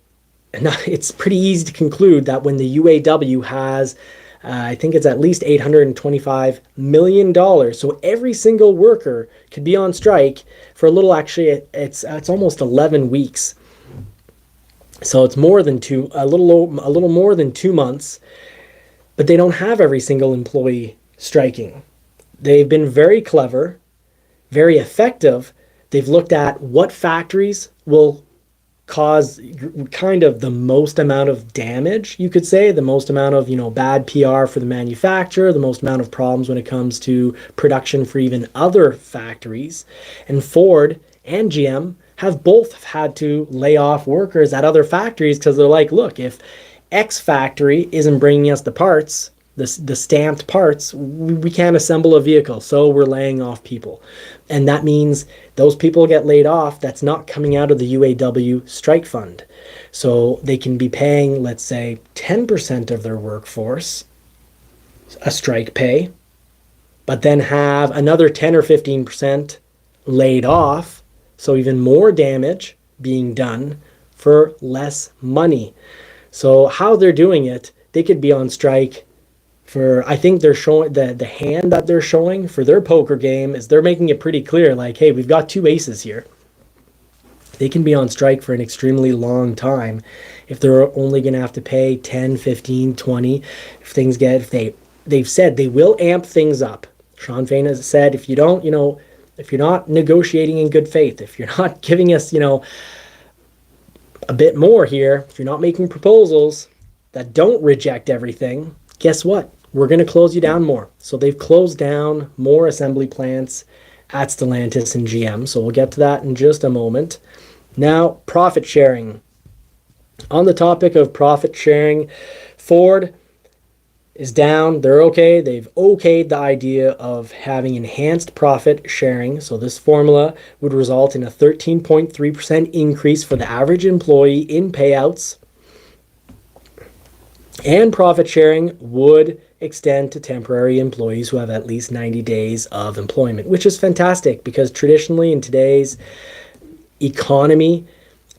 it's pretty easy to conclude that when the UAW has, I think it's at least $825 million. So every single worker could be on strike for a little, actually, it's almost 11 weeks. So it's more than a little more than 2 months, but they don't have every single employee striking. They've been very clever, very effective. They've looked at what factories will cause kind of the most amount of damage, you could say, the most amount of, bad PR for the manufacturer, the most amount of problems when it comes to production for even other factories. And Ford and GM have both had to lay off workers at other factories because they're like, look, if X factory isn't bringing us the parts, the stamped parts, we can't assemble a vehicle, so we're laying off people. And that means those people get laid off. That's not coming out of the UAW strike fund. So they can be paying, let's say, 10% of their workforce a strike pay, but then have another 10 or 15% laid off, so even more damage being done for less money. So how they're doing it, they could be on strike I think they're showing the hand that they're showing for their poker game is they're making it pretty clear, like, hey, we've got two aces here. They can be on strike for an extremely long time if they're only going to have to pay 10, 15, 20. They've said they will amp things up. Sean Fain has said, if you don't, if you're not negotiating in good faith, if you're not giving us, a bit more here, if you're not making proposals that don't reject everything, guess what? We're going to close you down more. So they've closed down more assembly plants at Stellantis and GM. So we'll get to that in just a moment. Now, profit sharing. On the topic of profit sharing, Ford is down. They're okay. They've okayed the idea of having enhanced profit sharing. So this formula would result in a 13.3% increase for the average employee in payouts. And profit sharing would extend to temporary employees who have at least 90 days of employment, which is fantastic because traditionally in today's economy,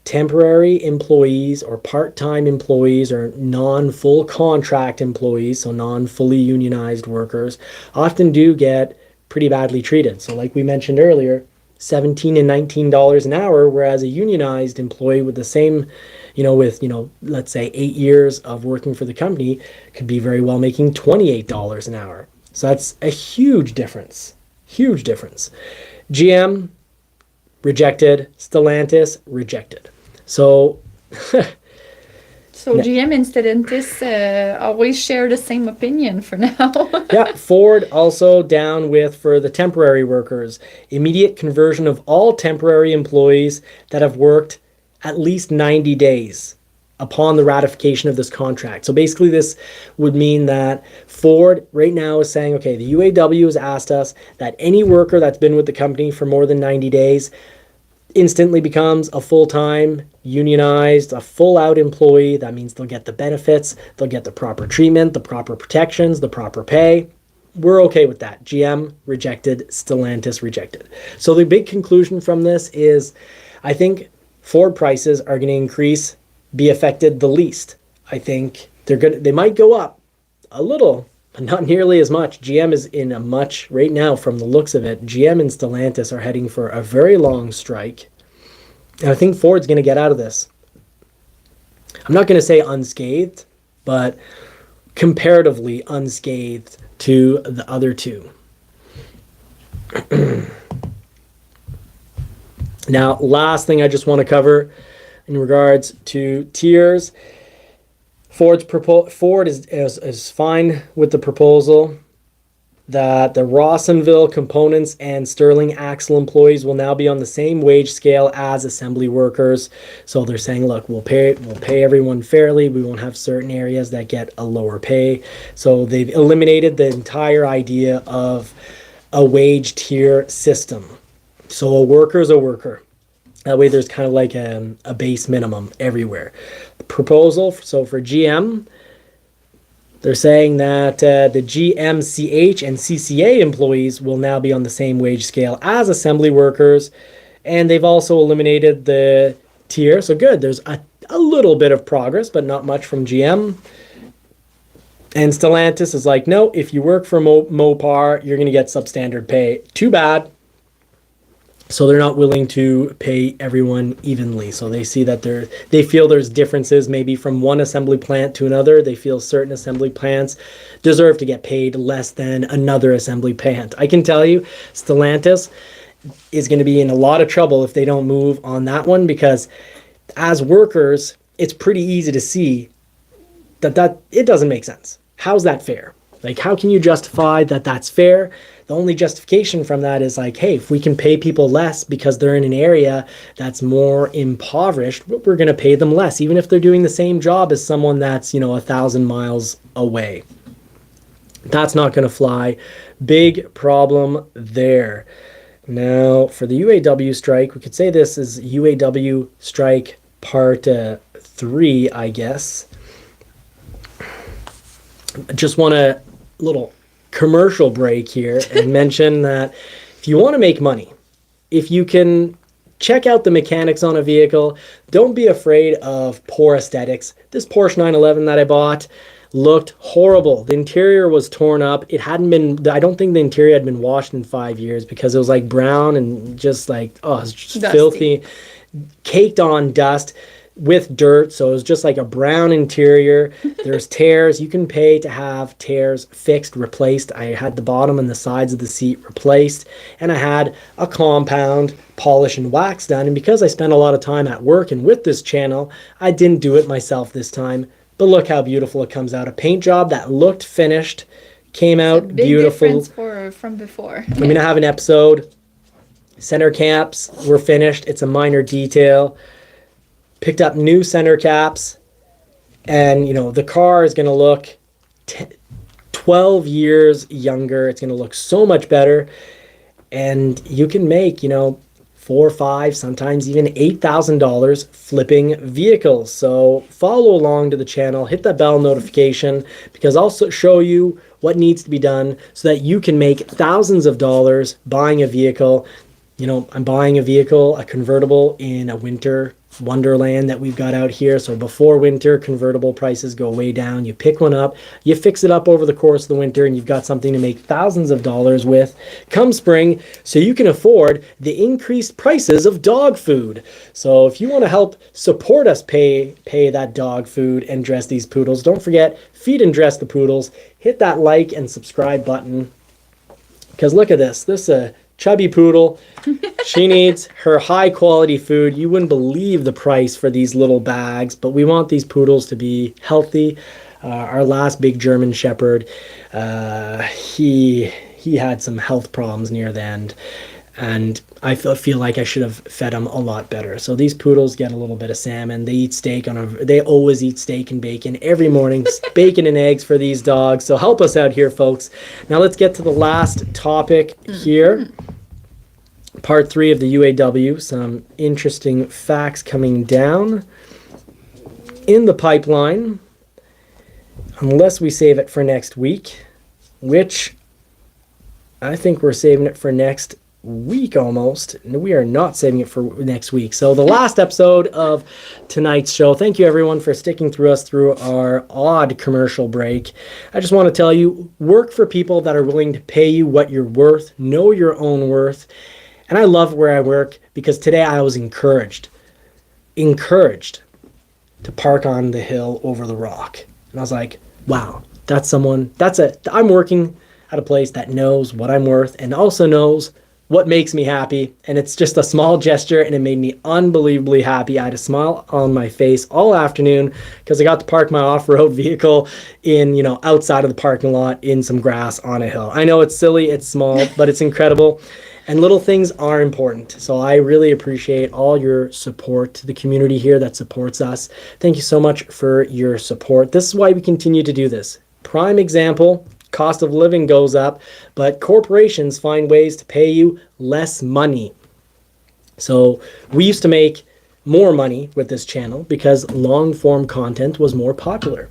temporary employees or part-time employees or non-full contract employees, so non-fully unionized workers, often do get pretty badly treated. So like we mentioned earlier, $17 and $19 an hour, whereas a unionized employee with the same, let's say 8 years of working for the company could be very well making $28 an hour. So that's a huge difference. Huge difference. GM rejected, Stellantis rejected. So So GM and Stellantis always share the same opinion for now. yeah, Ford also down with, for the temporary workers, immediate conversion of all temporary employees that have worked at least 90 days upon the ratification of this contract. So basically this would mean that Ford right now is saying, okay, the UAW has asked us that any worker that's been with the company for more than 90 days instantly becomes a full-time, unionized, a full-out employee. That means they'll get the benefits, they'll get the proper treatment, the proper protections, the proper pay. We're okay with that. GM rejected, Stellantis rejected. So the big conclusion from this is, I think Ford prices are going to be affected the least. I think they might go up a little, but not nearly as much. GM is in a much, right now from the looks of it, GM and Stellantis are heading for a very long strike. And I think Ford's going to get out of this. I'm not going to say unscathed, but comparatively unscathed to the other two. Now, last thing I just want to cover in regards to tiers. Ford is fine with the proposal that the Rawsonville components and Sterling Axle employees will now be on the same wage scale as assembly workers. So they're saying, look, we'll pay everyone fairly. We won't have certain areas that get a lower pay. So they've eliminated the entire idea of a wage tier system. So a worker is a worker. That way there's kind of like a base minimum everywhere. The proposal, so for GM, they're saying that the GMCH and CCA employees will now be on the same wage scale as assembly workers. And they've also eliminated the tier. So good, there's a little bit of progress, but not much from GM. And Stellantis is like, no, if you work for Mopar, you're going to get substandard pay. Too bad. So they're not willing to pay everyone evenly. So they see that they feel there's differences maybe from one assembly plant to another. They feel certain assembly plants deserve to get paid less than another assembly plant. I can tell you, Stellantis is going to be in a lot of trouble if they don't move on that one, because as workers, it's pretty easy to see that it doesn't make sense. How's that fair? Like, how can you justify that that's fair? The only justification from that is like, hey, if we can pay people less because they're in an area that's more impoverished, we're going to pay them less, even if they're doing the same job as someone that's, 1,000 miles away. That's not going to fly. Big problem there. Now, for the UAW strike, we could say this is UAW strike part 3, I guess. I just want a little commercial break here and mention that if you want to make money, if you can check out the mechanics on a vehicle, don't be afraid of poor aesthetics. This Porsche 911 that I bought looked horrible. The interior was torn up. It hadn't been, I don't think the interior had been washed in 5 years because it was like brown and just like, oh, it's just Dusty. filthy, caked on dust with dirt. So it was just like a brown interior. There's tears. You can pay to have tears fixed, replaced. I had the bottom and the sides of the seat replaced, and I had a compound polish and wax done. And because I spent a lot of time at work and with this channel, I didn't do it myself this time. But look how beautiful it comes out. A paint job that looked finished, came out Big beautiful. difference from before. I'm gonna have an episode. Center caps were finished. It's a minor detail. Picked up new center caps, and you know the car is going to look 12 years younger. It's going to look so much better, and you can make, you know, $4, $5, sometimes even $8,000 flipping vehicles. So follow along to the channel, hit that bell notification, because I'll show you what needs to be done so that you can make thousands of dollars buying a vehicle. You know, I'm buying a vehicle, a convertible, in a winter wonderland that we've got out here. So before winter, convertible prices go way down. You pick one up, you fix it up over the course of the winter, and you've got something to make thousands of dollars with come spring, so you can afford the increased prices of dog food. So if you want to help support us pay that dog food and dress these poodles, don't forget, feed and dress the poodles. Hit that like and subscribe button, because look at this. This is a chubby poodle. She needs her high quality food. You wouldn't believe the price for these little bags, but we want these poodles to be healthy. Our last big German Shepherd, he had some health problems near the end, and I feel like I should have fed him a lot better. So these poodles get a little bit of salmon. They eat steak they always eat steak and bacon every morning. Bacon and eggs for these dogs. So help us out here, folks. Now let's get to the last topic here. Part 3 of the UAW. Some interesting facts coming down in the pipeline, unless we save it for next week, which I think we're saving it for next week almost. No, we are not saving it for next week. So the last episode of tonight's show. Thank you everyone for sticking through us through our odd commercial break. I just want to tell you, work for people that are willing to pay you what you're worth. Know your own worth. And I love where I work, because today I was encouraged to park on the hill over the rock. And I was like, wow, I'm working at a place that knows what I'm worth and also knows what makes me happy. And it's just a small gesture, and it made me unbelievably happy. I had a smile on my face all afternoon because I got to park my off-road vehicle in, you know, outside of the parking lot in some grass on a hill. I know it's silly, it's small, but it's incredible. And little things are important. So I really appreciate all your support to the community here that supports us. Thank you so much for your support. This is why we continue to do this. Prime example, cost of living goes up, but corporations find ways to pay you less money. So we used to make more money with this channel because long form content was more popular.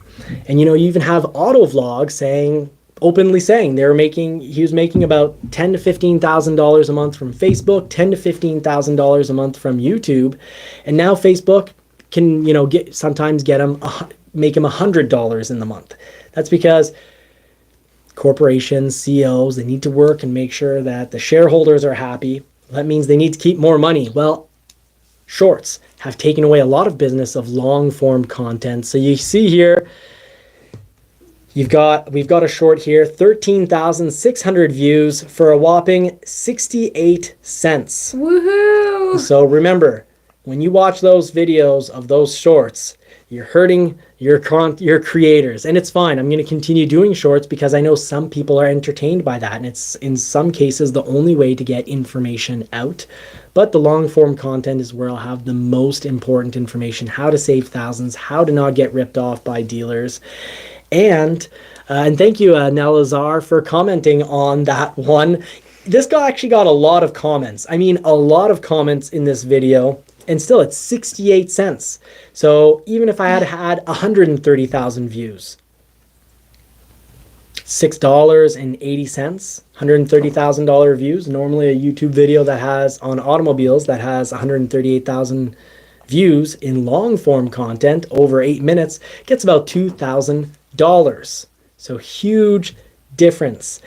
And you know, you even have auto vlogs openly saying he was making about $10,000 to $15,000 a month from Facebook, $10,000 to $15,000 a month from YouTube, and now Facebook can, you know, make him $100 in the month. That's because corporations, CEOs, they need to work and make sure that the shareholders are happy. That means they need to keep more money. Well, shorts have taken away a lot of business of long form content. So you see here, we've got a short here, 13,600 views for a whopping 68 cents. Woohoo! So remember, when you watch those videos of those shorts, you're hurting your creators. And it's fine. I'm going to continue doing shorts because I know some people are entertained by that. And it's in some cases the only way to get information out. But the long form content is where I'll have the most important information, how to save thousands, how to not get ripped off by dealers. And thank you, Nelazar, for commenting on that one. This guy actually got a lot of comments. I mean, a lot of comments in this video, and still it's 68 cents. So even if I had 130,000 views, $6.80, $130,000 views. Normally a YouTube video that has on automobiles that has 138,000 views in long form content over 8 minutes gets about $2,000 So huge difference.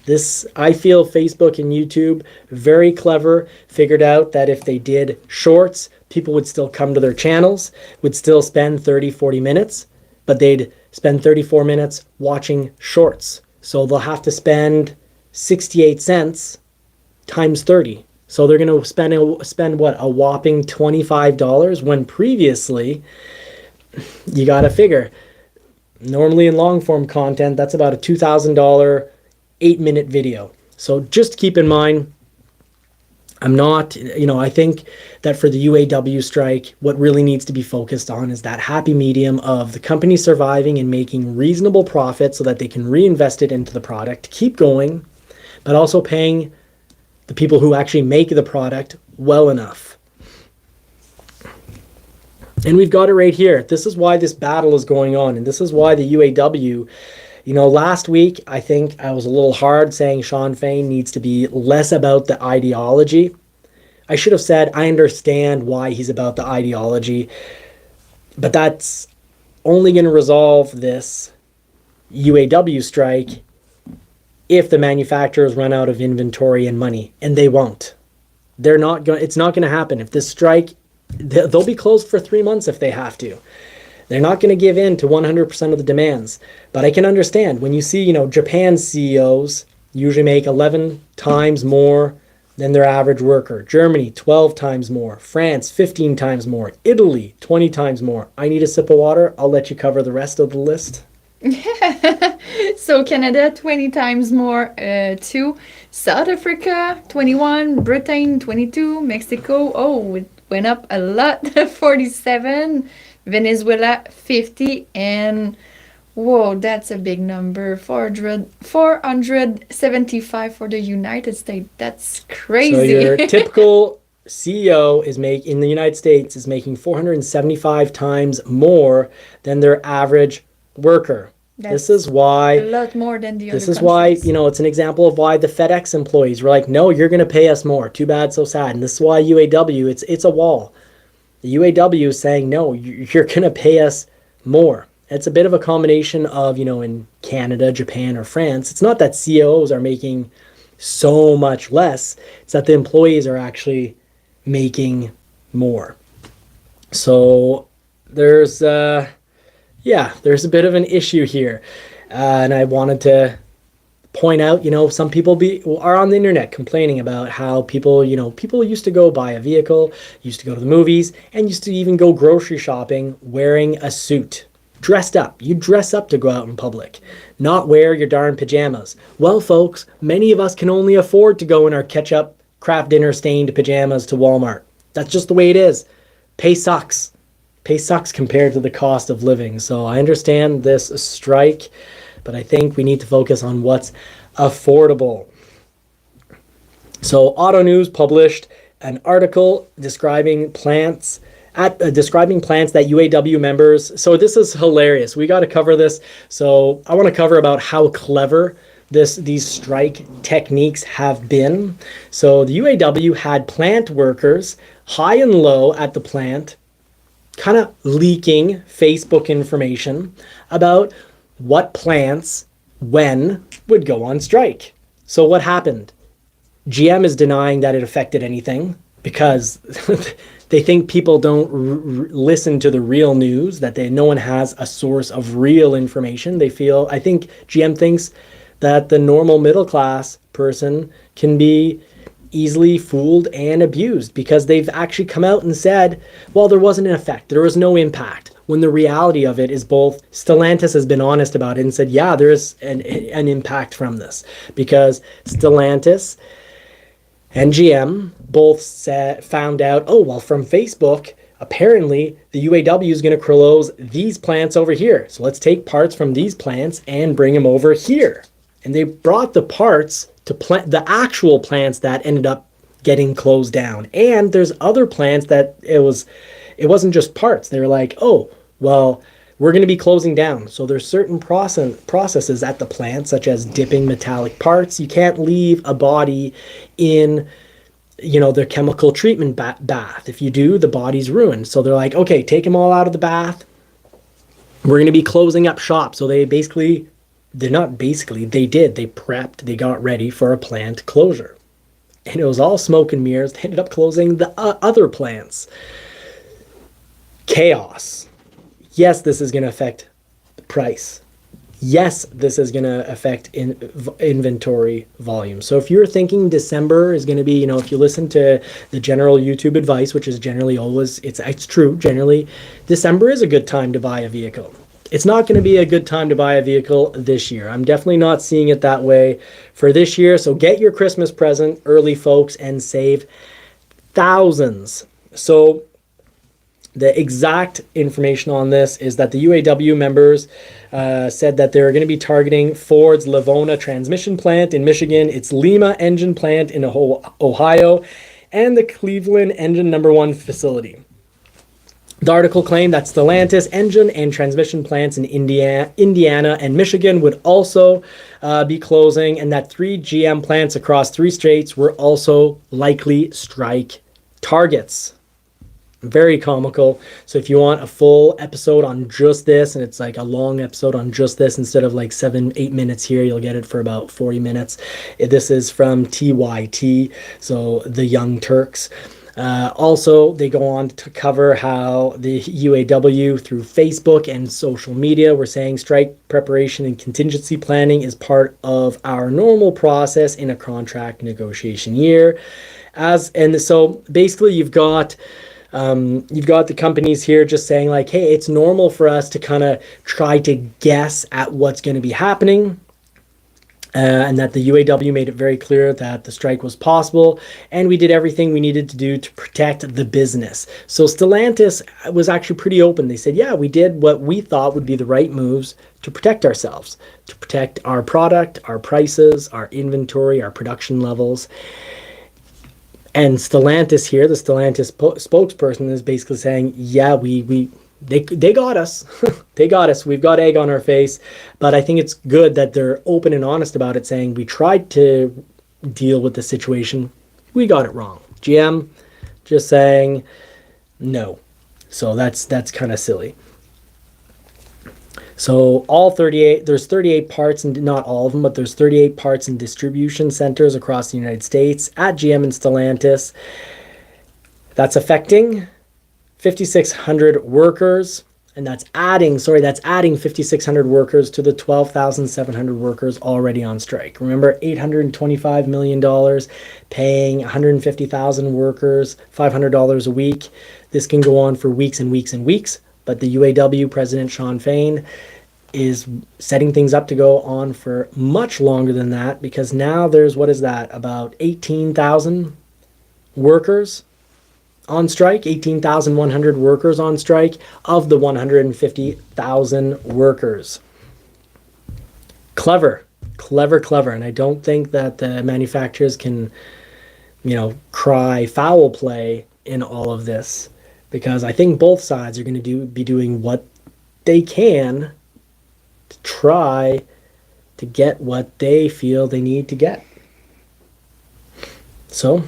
This, I feel Facebook and YouTube, very clever, figured out that if they did shorts, people would still come to their channels, would still spend 30, 40 minutes, but they'd spend 34 minutes watching shorts. So they'll have to spend 68 cents times 30. So they're going to spend what, a whopping $25, when previously, you got to figure, normally in long form content, that's about a $2,000 8-minute video. So just keep in mind, I'm not, I think that for the UAW strike, what really needs to be focused on is that happy medium of the company surviving and making reasonable profit so that they can reinvest it into the product to keep going, but also paying the people who actually make the product well enough. And we've got it right here. This is why this battle is going on, and this is why the UAW, last week, I think I was a little hard saying Sean Fain needs to be less about the ideology. I should have said, I understand why he's about the ideology, but that's only going to resolve this UAW strike if the manufacturers run out of inventory and money, and they won't. It's not going to happen. If this strike, they'll be closed for 3 months if they have to. They're not going to give in to 100% of the demands. But I can understand when you see, Japan's CEOs usually make 11 times more than their average worker. Germany, 12 times more. France, 15 times more. Italy, 20 times more. I need a sip of water. I'll let you cover the rest of the list. So Canada, 20 times more too. South Africa, 21. Britain, 22. Mexico, it went up a lot, 47. Venezuela, 50, and whoa, that's a big number, 475 for the United States. That's crazy. So your typical CEO in the United States is making 475 times more than their average worker. That's this is why a lot more than the other This is countries. why, it's an example of why the FedEx employees were like, no, you're going to pay us more. Too bad, so sad. And this is why UAW, it's a wall. The UAW is saying, no, you're going to pay us more. It's a bit of a combination of, in Canada, Japan, or France. It's not that CEOs are making so much less. It's that the employees are actually making more. So there's a bit of an issue here. And I wanted to point out, some people are on the internet complaining about how people used to go buy a vehicle, used to go to the movies, and used to even go grocery shopping wearing a suit, dressed up. You dress up to go out in public, not wear your darn pajamas. Well, folks, many of us can only afford to go in our ketchup Kraft Dinner stained pajamas to Walmart. That's just the way it is. Pay sucks. Pay sucks compared to the cost of living. So I understand this strike, but I think we need to focus on what's affordable. So Auto News published an article describing plants that UAW members. So this is hilarious. We got to cover this. So I want to cover about how clever these strike techniques have been. So the UAW had plant workers high and low at the plant kind of leaking Facebook information about what plants, when, would go on strike. So what happened? GM is denying that it affected anything because they think people don't listen to the real news, that no one has a source of real information. I think GM thinks that the normal middle class person can be easily fooled and abused because they've actually come out and said, well, there wasn't an effect, there was no impact. When the reality of it is both Stellantis has been honest about it and said, yeah, there is an impact from this, because Stellantis and GM both found out, from Facebook, apparently the UAW is going to close these plants over here. So let's take parts from these plants and bring them over here. And they brought the parts to the actual plants that ended up getting closed down. And there's other plants that it wasn't just parts. They were like, we're going to be closing down. So there's certain processes at the plant, such as dipping metallic parts. You can't leave a body in, their chemical treatment bath. If you do, the body's ruined. So they're like, okay, take them all out of the bath, we're going to be closing up shop. So they basically, they're not basically, they did. They prepped, they got ready for a plant closure. And it was all smoke and mirrors. They ended up closing the other plants. Chaos. Yes, this is going to affect the price. Yes, this is going to affect inventory volume. So if you're thinking December is going to be, if you listen to the general YouTube advice, which is generally always, it's true, generally, December is a good time to buy a vehicle. It's not going to be a good time to buy a vehicle this year. I'm definitely not seeing it that way for this year. So get your Christmas present early, folks, and save thousands. So the exact information on this is that the UAW members said that they're going to be targeting Ford's Lavona transmission plant in Michigan, its Lima engine plant in Ohio, and the Cleveland engine #1 facility. The article claimed that Stellantis engine and transmission plants in Indiana and Michigan would also be closing, and that 3 GM plants across 3 states were also likely strike targets. Very comical. So if you want a full episode on just this, and it's like a long episode on just this, instead of like 7-8 minutes here, you'll get it for about 40 minutes. This is from TYT, so the Young Turks. Also, they go on to cover how the UAW through Facebook and social media were saying strike preparation and contingency planning is part of our normal process in a contract negotiation year. So basically you've got the companies here just saying like, hey, it's normal for us to kind of try to guess at what's going to be happening. And that the UAW made it very clear that the strike was possible, and we did everything we needed to do to protect the business. So Stellantis was actually pretty open. They said, yeah, we did what we thought would be the right moves to protect ourselves, to protect our product, our prices, our inventory, our production levels. And Stellantis here, the Stellantis spokesperson, is basically saying, yeah, they got us. They got us. We've got egg on our face. But I think it's good that they're open and honest about it, saying we tried to deal with the situation. We got it wrong. GM just saying no. So that's kind of silly. So there's 38 parts, and not all of them, but there's 38 parts and distribution centers across the United States at GM and Stellantis. That's affecting 5,600 workers, and that's adding 5,600 workers to the 12,700 workers already on strike. Remember, $825 million, paying 150,000 workers $500 a week. This can go on for weeks and weeks and weeks, but the UAW President Shawn Fain is setting things up to go on for much longer than that, because now there's, about 18,000 workers on strike, 18,100 workers on strike of the 150,000 workers. Clever. And I don't think that the manufacturers can, cry foul play in all of this, because I think both sides are going to be doing what they can to try to get what they feel they need to get. So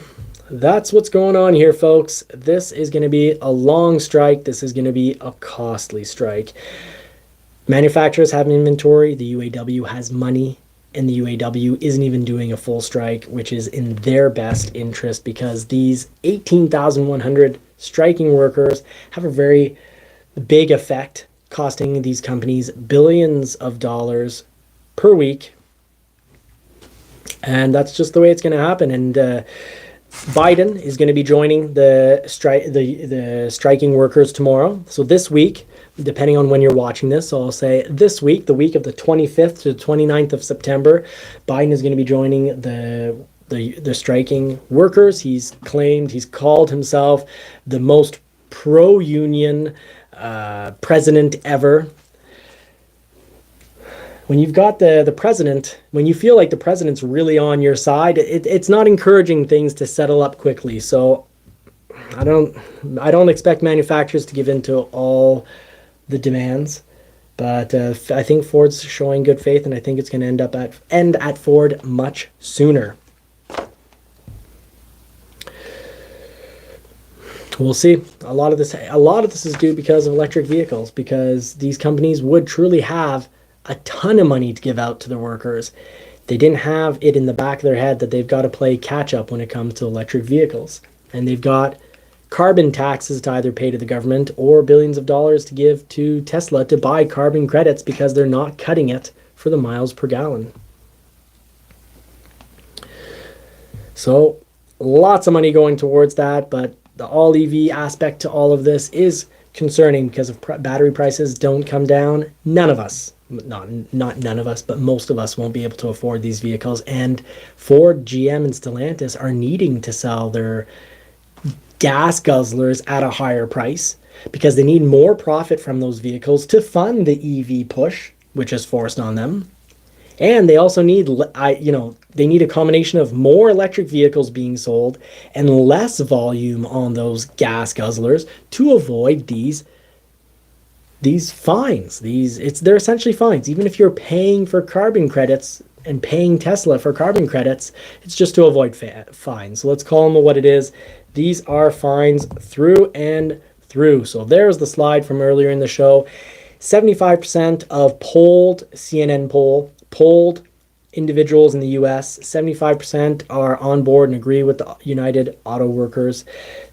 that's what's going on here, folks. This is going to be a long strike. This is going to be a costly strike. Manufacturers have inventory. The UAW has money, and the UAW isn't even doing a full strike, which is in their best interest, because these 18,100 striking workers have a very big effect, costing these companies billions of dollars per week. And that's just the way it's going to happen. And Biden is going to be joining the striking workers tomorrow. So this week, depending on when you're watching this, so I'll say this week, the week of the 25th to the 29th of September, Biden is going to be joining the striking workers. He's called himself the most pro-union president ever. When you've got the president, when you feel like the president's really on your side, it's not encouraging things to settle up quickly. So I don't expect manufacturers to give in to all the demands, but I think Ford's showing good faith, and I think it's going to end at Ford much sooner. We'll see. A lot of this is due because of electric vehicles, because these companies would truly have a ton of money to give out to their workers. They didn't have it in the back of their head that they've got to play catch up when it comes to electric vehicles. And they've got carbon taxes to either pay to the government or billions of dollars to give to Tesla to buy carbon credits because they're not cutting it for the miles per gallon. So lots of money going towards that, but the all EV aspect to all of this is concerning because if battery prices don't come down, none of us, not none of us, but most of us won't be able to afford these vehicles. And Ford, GM, and Stellantis are needing to sell their gas guzzlers at a higher price because they need more profit from those vehicles to fund the EV push, which is forced on them. And they also need, they need a combination of more electric vehicles being sold and less volume on those gas guzzlers to avoid these fines. They're essentially fines. Even if you're paying for carbon credits and paying Tesla for carbon credits, it's just to avoid fines. So let's call them what it is. These are fines through and through. So there's the slide from earlier in the show. 75% of CNN polled individuals in the US, 75% are on board and agree with the United Auto Workers.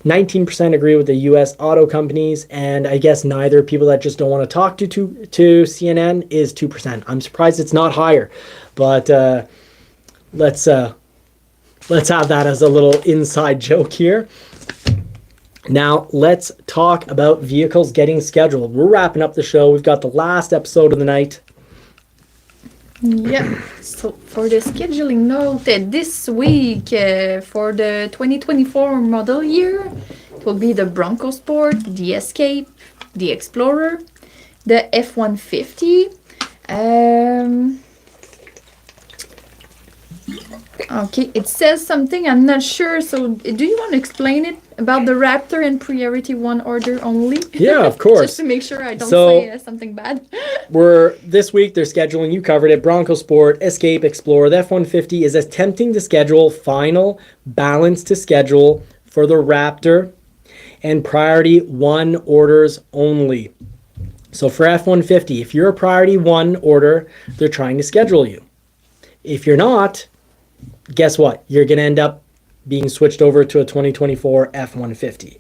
19% agree with the US auto companies, and I guess neither. People that just don't want to talk to CNN is 2%. I'm surprised it's not higher, but let's have that as a little inside joke here. Now, let's talk about vehicles getting scheduled. We're wrapping up the show. We've got the last episode of the night. Yeah, so for the scheduling note, this week for the 2024 model year, it will be the Bronco Sport, the Escape, the Explorer, the F-150. Okay, it says something, I'm not sure, so do you want to explain it about the Raptor and priority one order only? Yeah, of course. Just to make sure I don't say something bad. This week they're scheduling, you covered it, Bronco Sport, Escape, Explorer. The F-150 is attempting to schedule final balance to schedule for the Raptor and priority one orders only. So for F-150, if you're a priority one order, they're trying to schedule you. If you're not, guess what? You're going to end up being switched over to a 2024 F-150.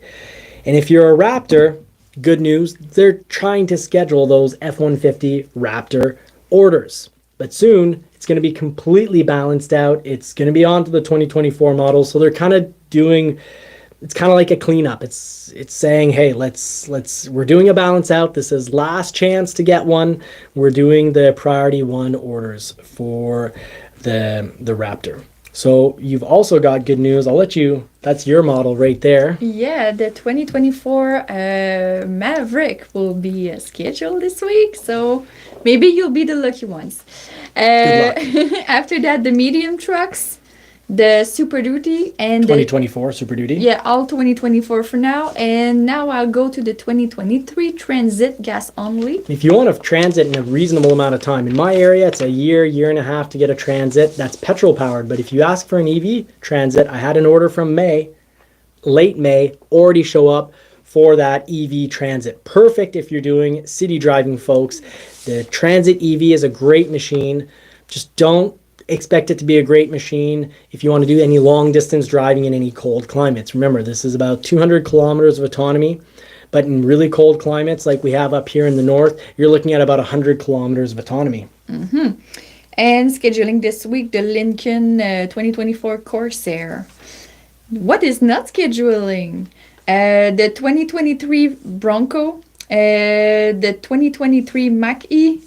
And if you're a Raptor, good news, they're trying to schedule those F-150 Raptor orders. But soon, it's going to be completely balanced out. It's going to be on to the 2024 model. So they're kind of doing, it's kind of like a cleanup. It's saying, hey, we're doing a balance out. This is last chance to get one. We're doing the priority one orders for the Raptor. So you've also got good news. That's your model right there. Yeah, the 2024 Maverick will be scheduled this week. So maybe you'll be the lucky ones. Good luck. After that, the medium trucks, the Super Duty, and 2024 Super Duty. Yeah, all 2024 for now. And now I'll go to the 2023 Transit gas only. If you want a Transit in a reasonable amount of time, in my area, it's a year and a half to get a Transit. That's petrol powered. But if you ask for an EV Transit, I had an order from late May, already show up for that EV Transit. Perfect if you're doing city driving, folks. The Transit EV is a great machine. Just don't expect it to be a great machine if you want to do any long distance driving in any cold climates. Remember, this is about 200 kilometers of autonomy, but in really cold climates like we have up here in the north, you're looking at about 100 kilometers of autonomy. Mm-hmm. And scheduling this week, the Lincoln 2024 Corsair. What is not scheduling? The 2023 Bronco, the 2023 Mach-E,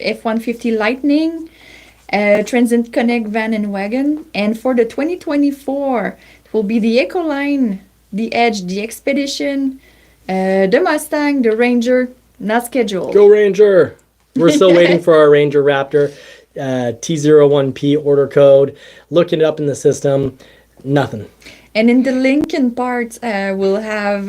F-150 Lightning, Transit Connect van and wagon. And for the 2024, it will be the Ecoline, the Edge, the Expedition, the Mustang, the Ranger, not scheduled. Go Ranger! We're still waiting for our Ranger Raptor T01P order code. Looking it up in the system, nothing. And in the Lincoln parts, we'll have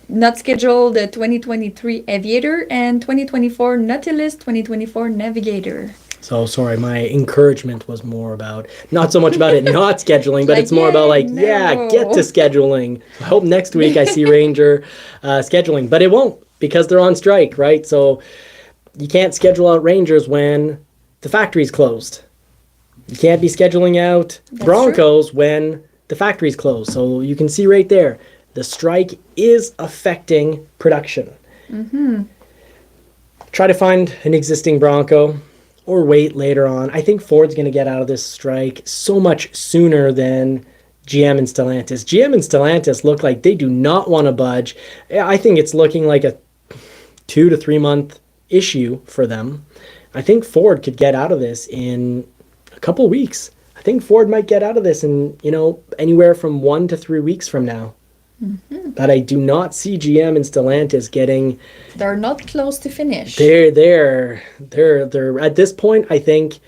not scheduled the 2023 Aviator and 2024 Nautilus, 2024 Navigator. So sorry, my encouragement was more about not so much about it not scheduling, but Like, it's more about like, yeah, get to no. scheduling. I hope next week I see Ranger scheduling, but it won't because they're on strike, right? So you can't schedule out Rangers when the factory's closed. You can't be scheduling out That's Broncos when the factory's closed. So you can see right there, the strike is affecting production. Try to find an existing Bronco or wait later on. I think Ford's going to get out of this strike so much sooner than GM and Stellantis. GM and Stellantis look like they do not want to budge. I think it's looking like a 2 to 3 month issue for them. I think Ford could get out of this in a couple weeks. I think Ford might get out of this in, anywhere from 1 to 3 weeks from now. But I do not see GM and Stellantis getting. They're not close to finish. They're at this point. I think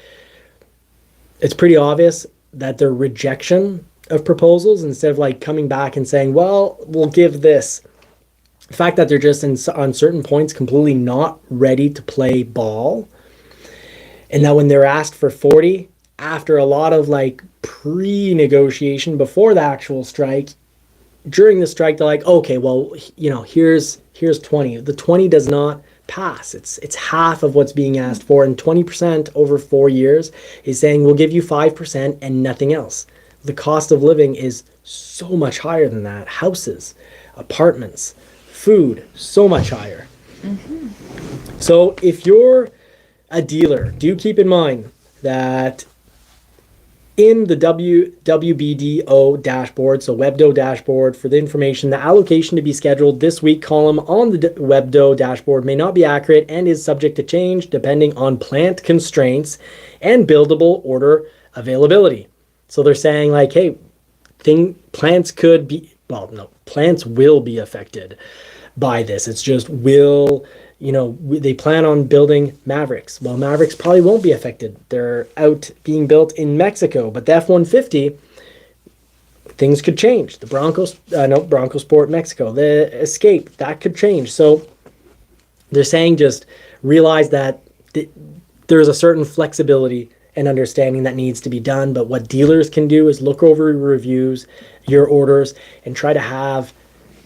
it's pretty obvious that their rejection of proposals, instead of like coming back and saying, "Well, we'll give this," the fact that they're just on certain points completely not ready to play ball, and that when they're asked for 40 after a lot of like pre-negotiation before the actual strike. During the strike, they're like, okay, well, here's 20. The 20 does not pass. It's half of what's being asked for, and 20% over 4 years is saying we'll give you 5% and nothing else. The cost of living is so much higher than that. Houses, apartments, food, so much higher. So if you're a dealer, do keep in mind that in the WBDO dashboard, so WebDo dashboard, for the information, the allocation to be scheduled this week column on the WebDo dashboard may not be accurate and is subject to change depending on plant constraints and buildable order availability. So they're saying like, hey, plants will be affected by this. It's just they plan on building Mavericks. Well, Mavericks probably won't be affected. They're out being built in Mexico. But the F-150, things could change. The Bronco Sport Mexico, the Escape, that could change. So they're saying just realize that there's a certain flexibility and understanding that needs to be done. But what dealers can do is look over your reviews, your orders, and try to have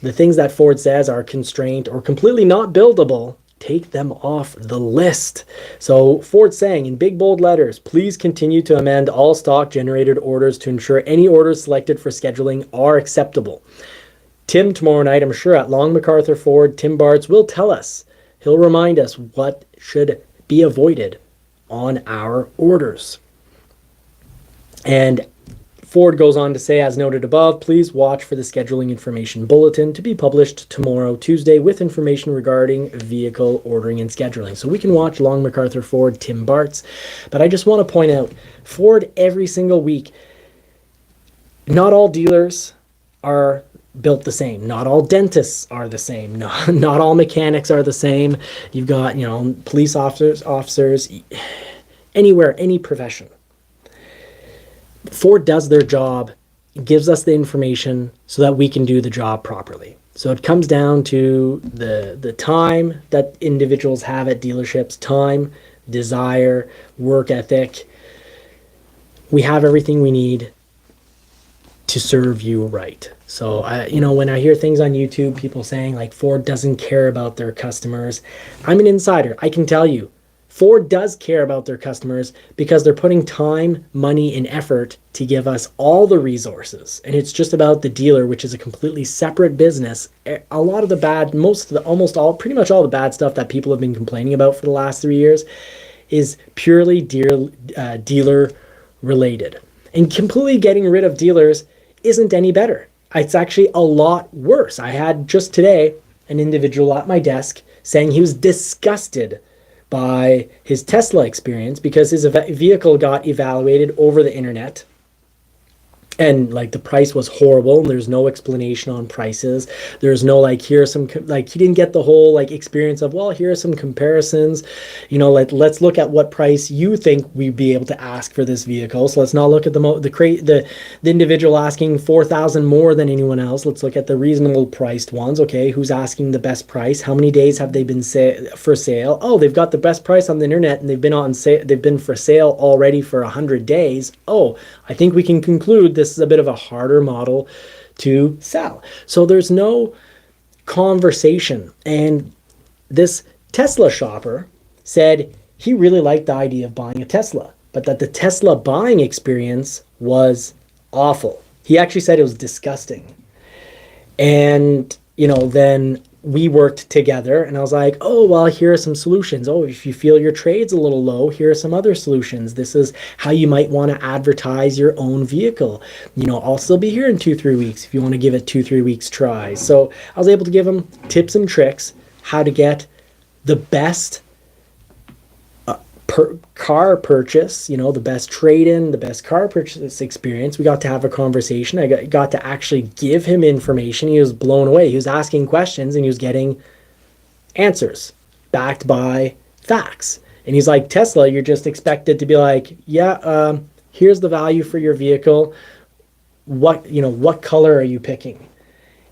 the things that Ford says are constrained or completely not buildable, take them off the list. So Ford's saying in big bold letters, please continue to amend all stock generated orders to ensure any orders selected for scheduling are acceptable. Tim tomorrow night, I'm sure at Long MacArthur Ford, Tim Bartz will tell us. He'll remind us what should be avoided on our orders. And Ford goes on to say, as noted above, please watch for the scheduling information bulletin to be published tomorrow, Tuesday, with information regarding vehicle ordering and scheduling. So we can watch Long MacArthur Ford, Tim Bartz. But I just want to point out, Ford every single week, not all dealers are built the same. Not all dentists are the same. Not all mechanics are the same. You've got, police officers, anywhere, any profession. Ford does their job, gives us the information so that we can do the job properly. So it comes down to the time that individuals have at dealerships, time, desire, work ethic. We have everything we need to serve you right. So, when I hear things on YouTube, people saying like Ford doesn't care about their customers, I'm an insider. I can tell you, Ford does care about their customers because they're putting time, money, and effort to give us all the resources. And it's just about the dealer, which is a completely separate business. A lot of the bad, pretty much all the bad stuff that people have been complaining about for the last 3 years is purely dealer related. And completely getting rid of dealers isn't any better. It's actually a lot worse. I had just today an individual at my desk saying he was disgusted by his Tesla experience because his vehicle got evaluated over the internet And like the price was horrible, and there's no explanation on prices. There's no like, here are some like, he didn't get the whole like experience of, well, here are some comparisons, like let's look at what price you think we'd be able to ask for this vehicle. So let's not look at the individual asking 4,000 more than anyone else. Let's look at the reasonable priced ones. Okay, who's asking the best price? How many days have they been for sale? Oh, they've got the best price on the internet, and they've been on sale. They've been for sale already for 100 days. Oh, I think we can conclude this is a bit of a harder model to sell. So there's no conversation. And this Tesla shopper said he really liked the idea of buying a Tesla, but that the Tesla buying experience was awful. He actually said it was disgusting. And, then we worked together, and I was like, oh, well, here are some solutions. Oh, if you feel your trade's a little low, here are some other solutions. This is how you might want to advertise your own vehicle. I'll still be here in 2-3 weeks if you want to give it 2-3 weeks try. So I was able to give him tips and tricks how to get the best car purchase, the best trade-in, the best car purchase experience. We got to have a conversation. I got to actually give him information. He was blown away. He was asking questions, and he was getting answers backed by facts. And he's like, Tesla, you're just expected to be like, yeah, here's the value for your vehicle. What color are you picking?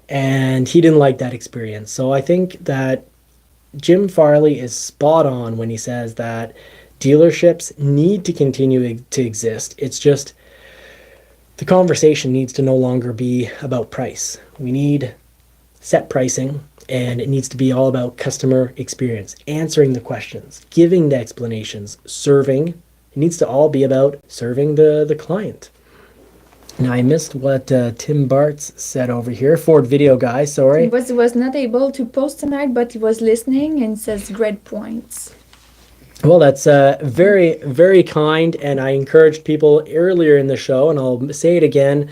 And he didn't like that experience. So I think that Jim Farley is spot on when he says that dealerships need to continue to exist. It's just the conversation needs to no longer be about price. We need set pricing, and it needs to be all about customer experience, answering the questions, giving the explanations, serving. It needs to all be about serving the client. Now, I missed what Tim Bartz said over here. Ford video guy, sorry. He was not able to post tonight, but he was listening and says great points. Well, that's very, very kind, and I encouraged people earlier in the show, and I'll say it again.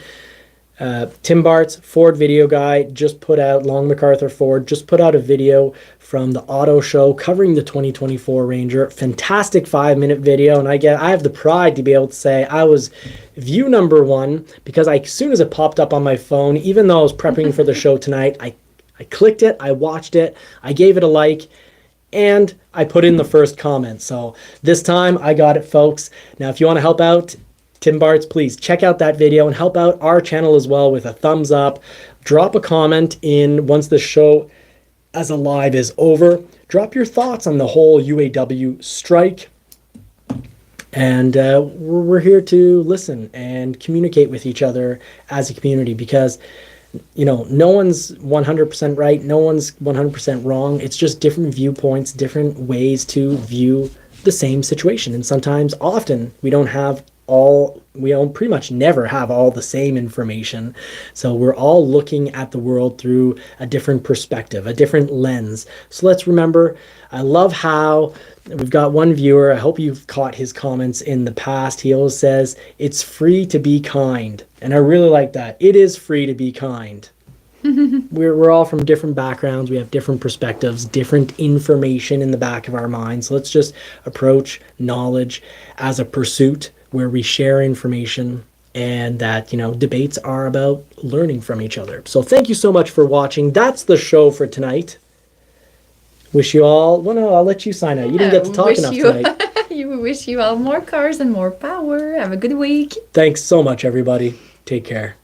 Tim Bartz, Ford video guy, just put out, Long MacArthur Ford, just put out a video from the auto show covering the 2024 Ranger. Fantastic 5-minute video, and I have the pride to be able to say I was view number 1, because as soon as it popped up on my phone, even though I was prepping for the show tonight, I clicked it, I watched it, I gave it a like, and I put in the first comment. So this time I got it, folks. Now, if you want to help out Tim Bartz, please check out that video and help out our channel as well with a thumbs up. Drop a comment in once the show as a live is over. Drop your thoughts on the whole UAW strike. And we're here to listen and communicate with each other as a community, because no one's 100% right, no one's 100% wrong. It's just different viewpoints, different ways to view the same situation. And sometimes, often, we don't pretty much never have all the same information. So we're all looking at the world through a different perspective, a different lens. So let's remember, I love how we've got one viewer, I hope you've caught his comments in the past. He always says, it's free to be kind. And I really like that. It is free to be kind. We're all from different backgrounds. We have different perspectives, different information in the back of our minds. So let's just approach knowledge as a pursuit where we share information, and that, debates are about learning from each other. So thank you so much for watching. That's the show for tonight. Wish you all, well, no, I'll let you sign out. You didn't get to talk enough tonight. Wish you all more cars and more power. Have a good week. Thanks so much, everybody. Take care.